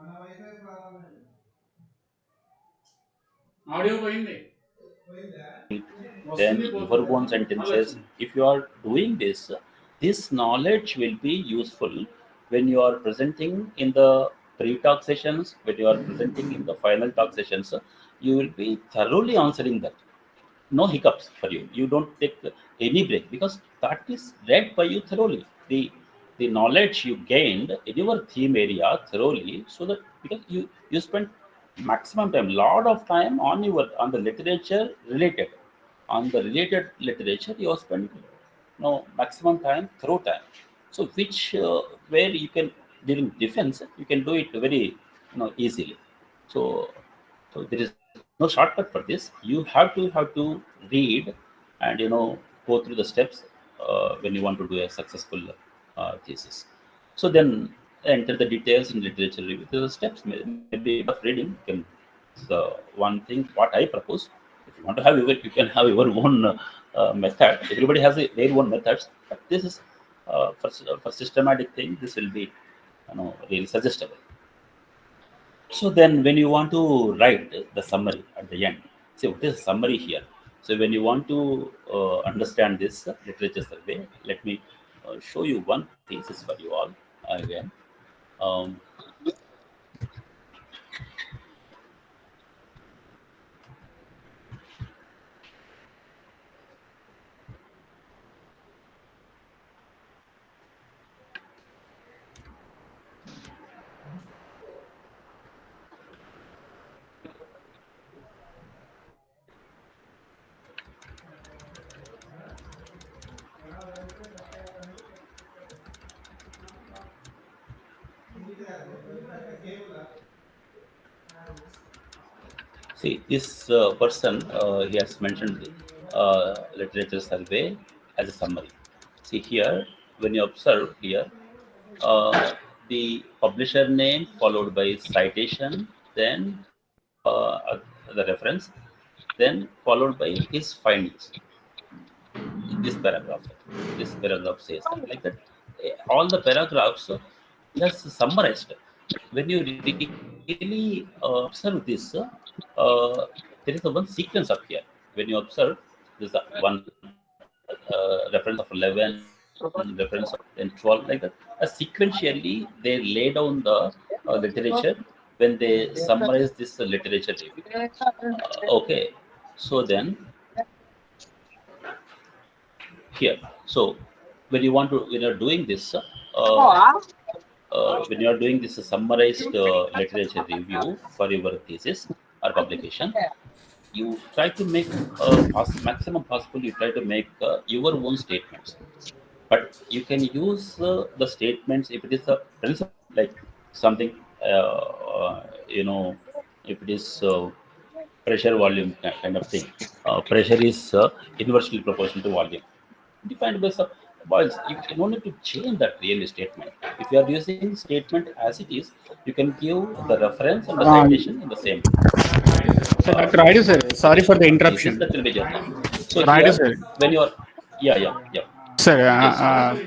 Speaker 8: then your own sentences, if you are doing this, this knowledge will be useful when you are presenting in the pre-talk sessions, when you are presenting in the final talk sessions, you will be thoroughly answering that. No hiccups for you. You don't take any break because that is read by you thoroughly. The knowledge you gained in your theme area thoroughly, so that because you spend maximum time, lot of time on the literature related. On the related literature, you spend maximum time through time. So which where you can during defense you can do it very easily. So there is no shortcut for this. You have to read and go through the steps when you want to do a successful thesis. So then enter the details in literature review. The steps maybe of reading can one thing what I propose. If you want to have you can have your own method. Everybody has their own methods, but this is for systematic thing. This will be really suggestible. So then when you want to write the summary at the end, see what is summary here. So when you want to understand this literature survey, let me show you one thesis for you all again. See, this person, he has mentioned literature survey as a summary. See here, when you observe here, the publisher name followed by citation, then the reference, then followed by his findings. This paragraph says like that. All the paragraphs just summarized. When you really observe this, there is a one sequence up here. When you observe, there's a one reference of 11, reference of 10, 12, like that. Sequentially, they lay down the literature when they summarize this literature review. Okay, so then here, so when you're doing this, when you are doing this summarized literature review for your thesis or publication, you try to make maximum possible. You try to make your own statements, but you can use the statements if it is a principle, like something if it is pressure volume kind of thing. Pressure is inversely proportional to volume, defined by some boils. You don't need to change that really statement. If you are using statement as it is, you can give the reference and the citation in the same.
Speaker 3: So Dr. Raidu sir, sorry for the interruption.
Speaker 8: That will be just. So
Speaker 3: Raidu
Speaker 8: here,
Speaker 3: sir.
Speaker 8: when you are, yeah.
Speaker 3: Sir,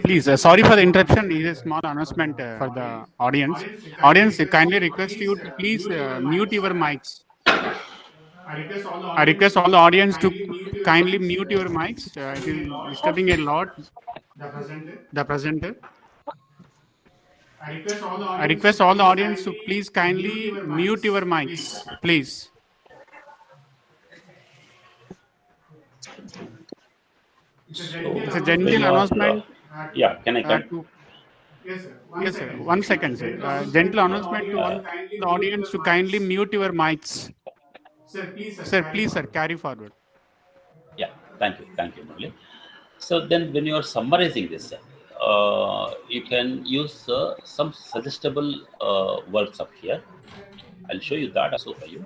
Speaker 3: please, sorry for the interruption. It is a small announcement for the audience. Audience, kindly request you to please mute your mics. I request all the audience to kindly mute your mics. It is disturbing a lot the presenter. I request all the audience to please kindly mute your mics, please. It's a gentle announcement.
Speaker 8: Yeah, can I?
Speaker 3: Yes, sir. 1 second, sir. Gentle announcement to all the audience to kindly mute your mics. Sir, please, sir, carry forward.
Speaker 8: Yeah, thank you, Murali. So then, when you are summarizing this, you can use some suggestible verbs up here. I'll show you that also for you.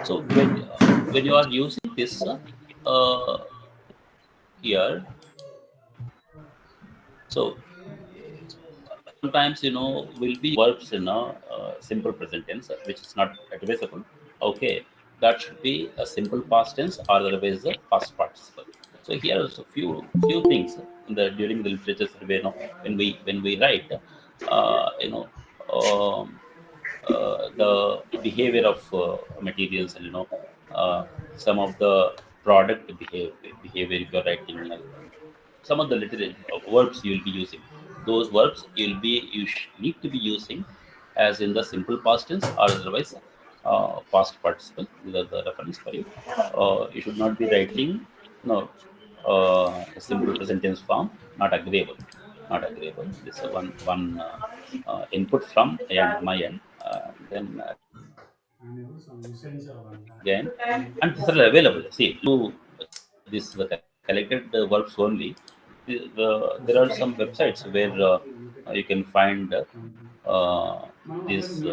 Speaker 8: So when you are using this here, so sometimes will be verbs in a simple present tense, which is not advisable. Okay, that should be a simple past tense or otherwise a past participle. So here are a few things during the literature survey. When we write, the behavior of materials and some of the product behavior if you're writing some of the literature verbs you will be using. Those verbs you need to be using as in the simple past tense or otherwise past participle. These are the reference for you. You should not be writing no simple present tense form. Not agreeable. Not agreeable. This is one input from my end. Then again, and these are available. See, to this the collected verbs only. There are some websites where you can find these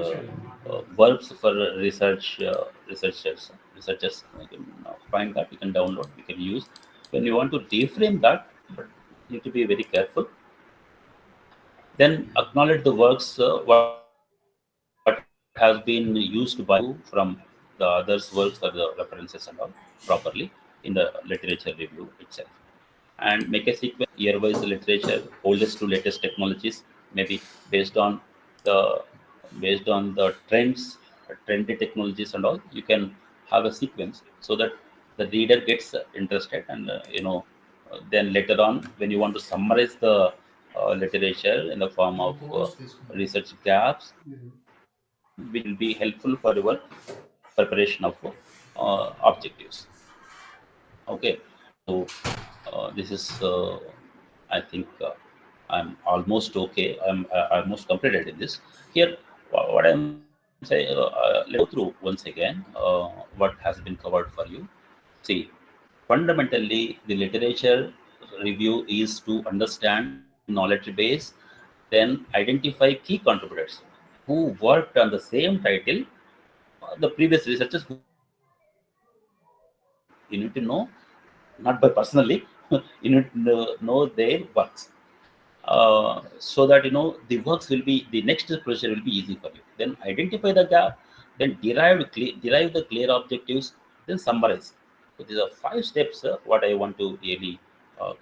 Speaker 8: verbs for researchers. You can find that, you can download, you can use. When you want to reframe that, but you need to be very careful. Then acknowledge the works what has been used by you from the others' works or the references and all properly in the literature review itself. And make a sequence year-wise literature, oldest to latest technologies, maybe based on the trends, trendy technologies and all. You can have a sequence so that the reader gets interested, and then later on when you want to summarize the literature in the form of research gaps, will be helpful for your preparation of objectives. Okay, so this is I think I'm almost okay. I'm almost completed in this. Here, what I'm saying, let's go through once again what has been covered for you. See, fundamentally, the literature review is to understand knowledge base, then identify key contributors who worked on the same title, the previous researchers who you need to know, not by personally, you need to know their works. So that the works will be, the next procedure will be easy for you. Then identify the gap, then derive the clear objectives, then summarize. So these are 5 steps what I want to really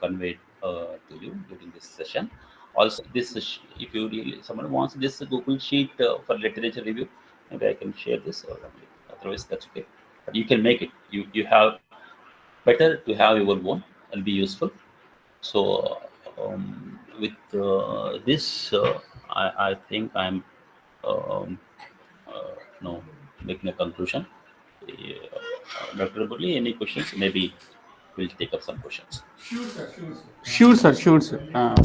Speaker 8: convey to you during this session. Also, this is, if you really someone wants this Google sheet for literature review, maybe I can share this. Otherwise, that's okay. But you can make it. You have better to have your own and be useful. So with this, I think I'm making a conclusion. Dr. Burley, any questions? Maybe we'll take up some questions.
Speaker 3: Sure, sir.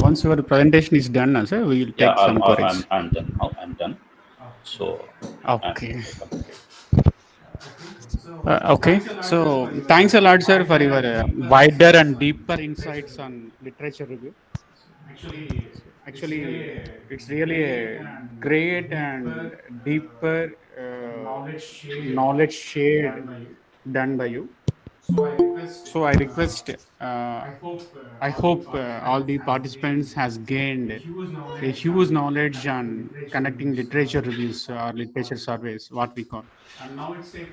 Speaker 3: Once your presentation is done, sir, we will take some queries.
Speaker 8: I'm done. Now I'm done. So
Speaker 3: okay. Okay. So thanks a lot, sir, for your wider and deeper insights on literature review. Actually, it's really a great and deeper knowledge shared done by you. So I request, I hope all the participants has gained a huge knowledge on conducting literature reviews or literature surveys, what we call.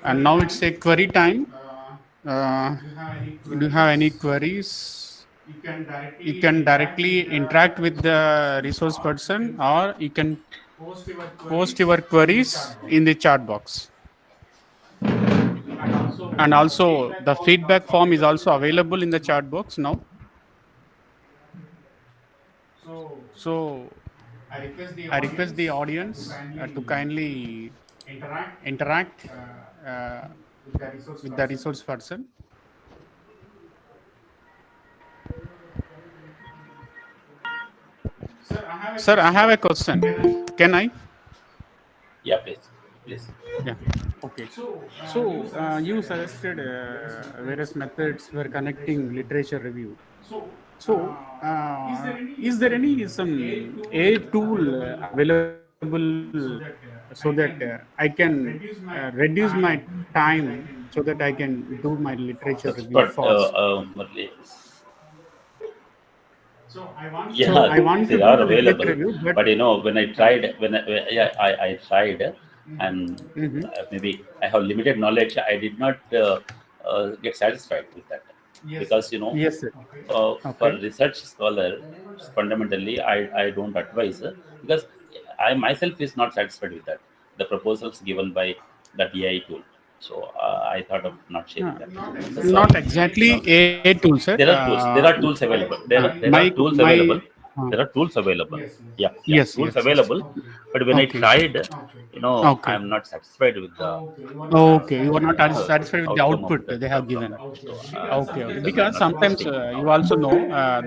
Speaker 3: And now it's a query time. Do you have any queries? You can directly interact with the resource person, or you can post your queries in the chat box. And also the feedback form is also available in the chat box now. So I request the audience to kindly interact with the resource person. Sir, I have a question. Can I?
Speaker 8: Yeah, please.
Speaker 3: Yeah. Okay. So you suggested various methods for connecting literature review. So is there any some AI tool available so that I can reduce my time so that I can do my literature review fast?
Speaker 8: Yeah, I want they are available, review, but when I tried, I tried, and maybe I have limited knowledge. I did not get satisfied with that, because
Speaker 3: yes, sir.
Speaker 8: For research scholar, fundamentally, I don't advise, because I myself is not satisfied with that. The proposals given by that AI tool. So I thought of not sharing that.
Speaker 3: Not exactly a tool, sir.
Speaker 8: There are tools. There are tools available. There are tools available. There are tools available. Yeah,
Speaker 3: Yes,
Speaker 8: tools
Speaker 3: yes, yes.
Speaker 8: available. But when I
Speaker 3: Okay.
Speaker 8: tried,
Speaker 3: Okay.
Speaker 8: I'm not satisfied with the
Speaker 3: Okay, you are not satisfied with the
Speaker 8: outcome of
Speaker 3: output
Speaker 8: that
Speaker 3: they have
Speaker 8: problem.
Speaker 3: given.
Speaker 8: So,
Speaker 3: Okay, okay.
Speaker 8: I'm
Speaker 3: Because
Speaker 8: not
Speaker 3: sometimes
Speaker 8: suggesting.
Speaker 3: you also know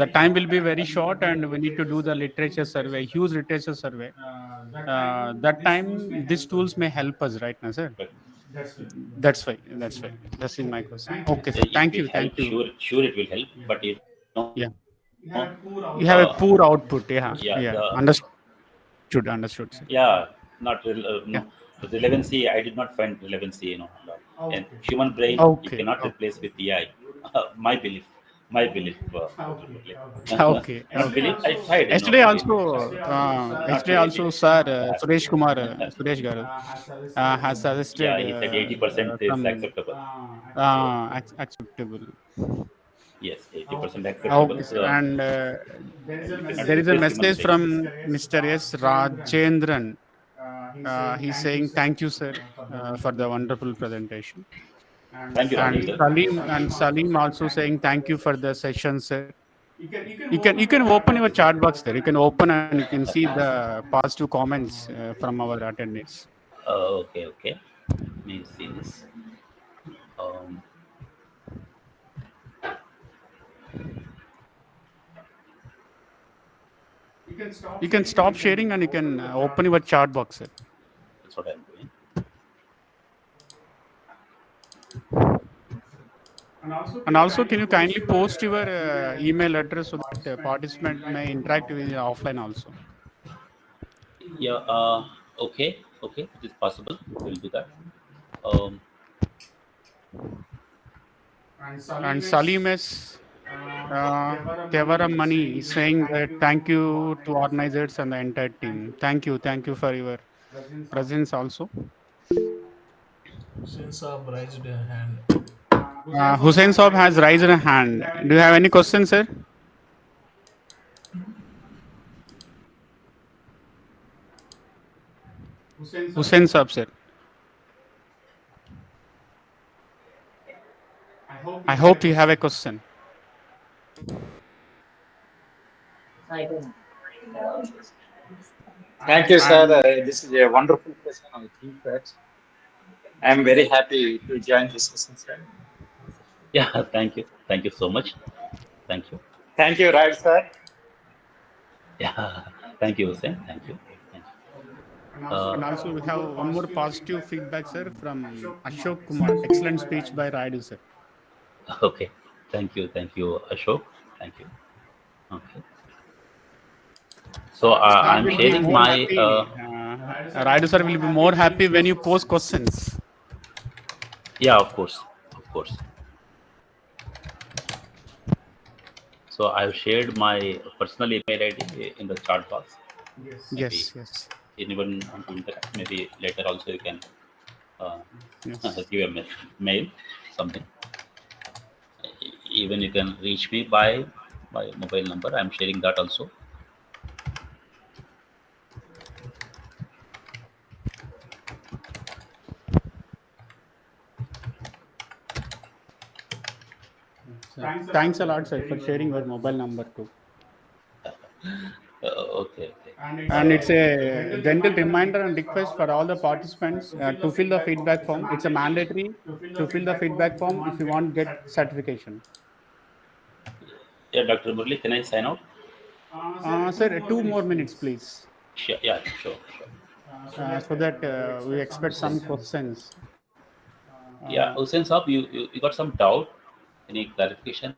Speaker 3: the time will be very short, and we need to do the literature survey, huge literature survey. That time, these tools may help us, right now, sir?
Speaker 8: But
Speaker 3: That's why. That's why. That's in my question. Okay, sir.
Speaker 8: it
Speaker 3: Thank
Speaker 8: will
Speaker 3: you.
Speaker 8: help.
Speaker 3: Thank you.
Speaker 8: Sure, it will help. But
Speaker 3: Yeah. You have a poor output. Yeah.
Speaker 8: yeah,
Speaker 3: Yeah.
Speaker 8: the
Speaker 3: Understood, sir.
Speaker 8: yeah, not
Speaker 3: Yeah.
Speaker 8: no relevancy. I did not find relevancy. And human brain you
Speaker 3: Okay.
Speaker 8: cannot replace with AI. My belief. Dr. Murli.
Speaker 3: Okay.
Speaker 8: Not
Speaker 3: Okay.
Speaker 8: belief. I tried.
Speaker 3: Yesterday
Speaker 8: Really.
Speaker 3: also,
Speaker 8: Not really.
Speaker 3: sir,
Speaker 8: Yeah.
Speaker 3: Suresh Kumar, Suresh Garu, has suggested
Speaker 8: Yeah, he said 80% is
Speaker 3: some
Speaker 8: acceptable.
Speaker 3: acceptable.
Speaker 8: Yes, 80% acceptable.
Speaker 3: Okay, sir. And
Speaker 8: You cannot
Speaker 3: there is a
Speaker 8: replace human
Speaker 3: message
Speaker 8: brain.
Speaker 3: from Mr. S. Rajendran. He's saying thank you, sir, for the wonderful presentation.
Speaker 8: Thank you,
Speaker 3: And
Speaker 8: Rajendra.
Speaker 3: Salim also saying thank you for the session, sir. You can open your chat box there. You can open and you can see the positive comments from our attendees.
Speaker 8: Okay. Let me see this. Um,
Speaker 3: You can stop sharing and you can open your chat box, sir.
Speaker 8: that's what I'm doing.
Speaker 3: And also, can you kindly post your email address so that participant may interact with you offline also?
Speaker 8: Yeah. Okay. It is possible. We'll do that. Um,
Speaker 3: And Salim S. Tevara Money is saying that thank you to organizers and the entire team. Thank you for your presence also.
Speaker 6: Since I've raised a hand.
Speaker 3: Hussein Saab has raised a hand. Do you have any questions, sir? Hussein Saab, sir. I hope you have a question.
Speaker 11: Thank you, sir. This is a wonderful question. I think that I'm very happy to join this session, sir.
Speaker 8: yeah. Thank you so much. Thank you.
Speaker 11: Thank you, Raj, sir.
Speaker 8: Yeah. Thank you, Hussein. Thank you.
Speaker 3: And also we have one more positive feedback, sir, from Ashok Kumar. Excellent speech by Raidu, sir.
Speaker 8: Okay. Thank you, Ashok. Thank you. Okay. So I'm sharing my.
Speaker 3: Raidu sir will be more happy when you post questions.
Speaker 8: Yeah, of course. So I've shared my personal email ID in the chat box.
Speaker 3: Yes.
Speaker 8: Anyone want to interact? Maybe later also you can give a mail, something. Even you can reach me by my mobile number. I'm sharing that also.
Speaker 3: Thanks a lot, sir, for sharing your mobile number too.
Speaker 8: Okay.
Speaker 3: And it's a gentle reminder and request for all the participants to fill the feedback form. It's a mandatory to fill the feedback form if you want to get certification.
Speaker 8: Yeah, Dr. Murli, can I sign out?
Speaker 3: Sir, 2 more minutes, please.
Speaker 8: Sure.
Speaker 3: So that we expect some questions.
Speaker 8: Yeah, Hussein Saab, you got some doubt? Any clarification?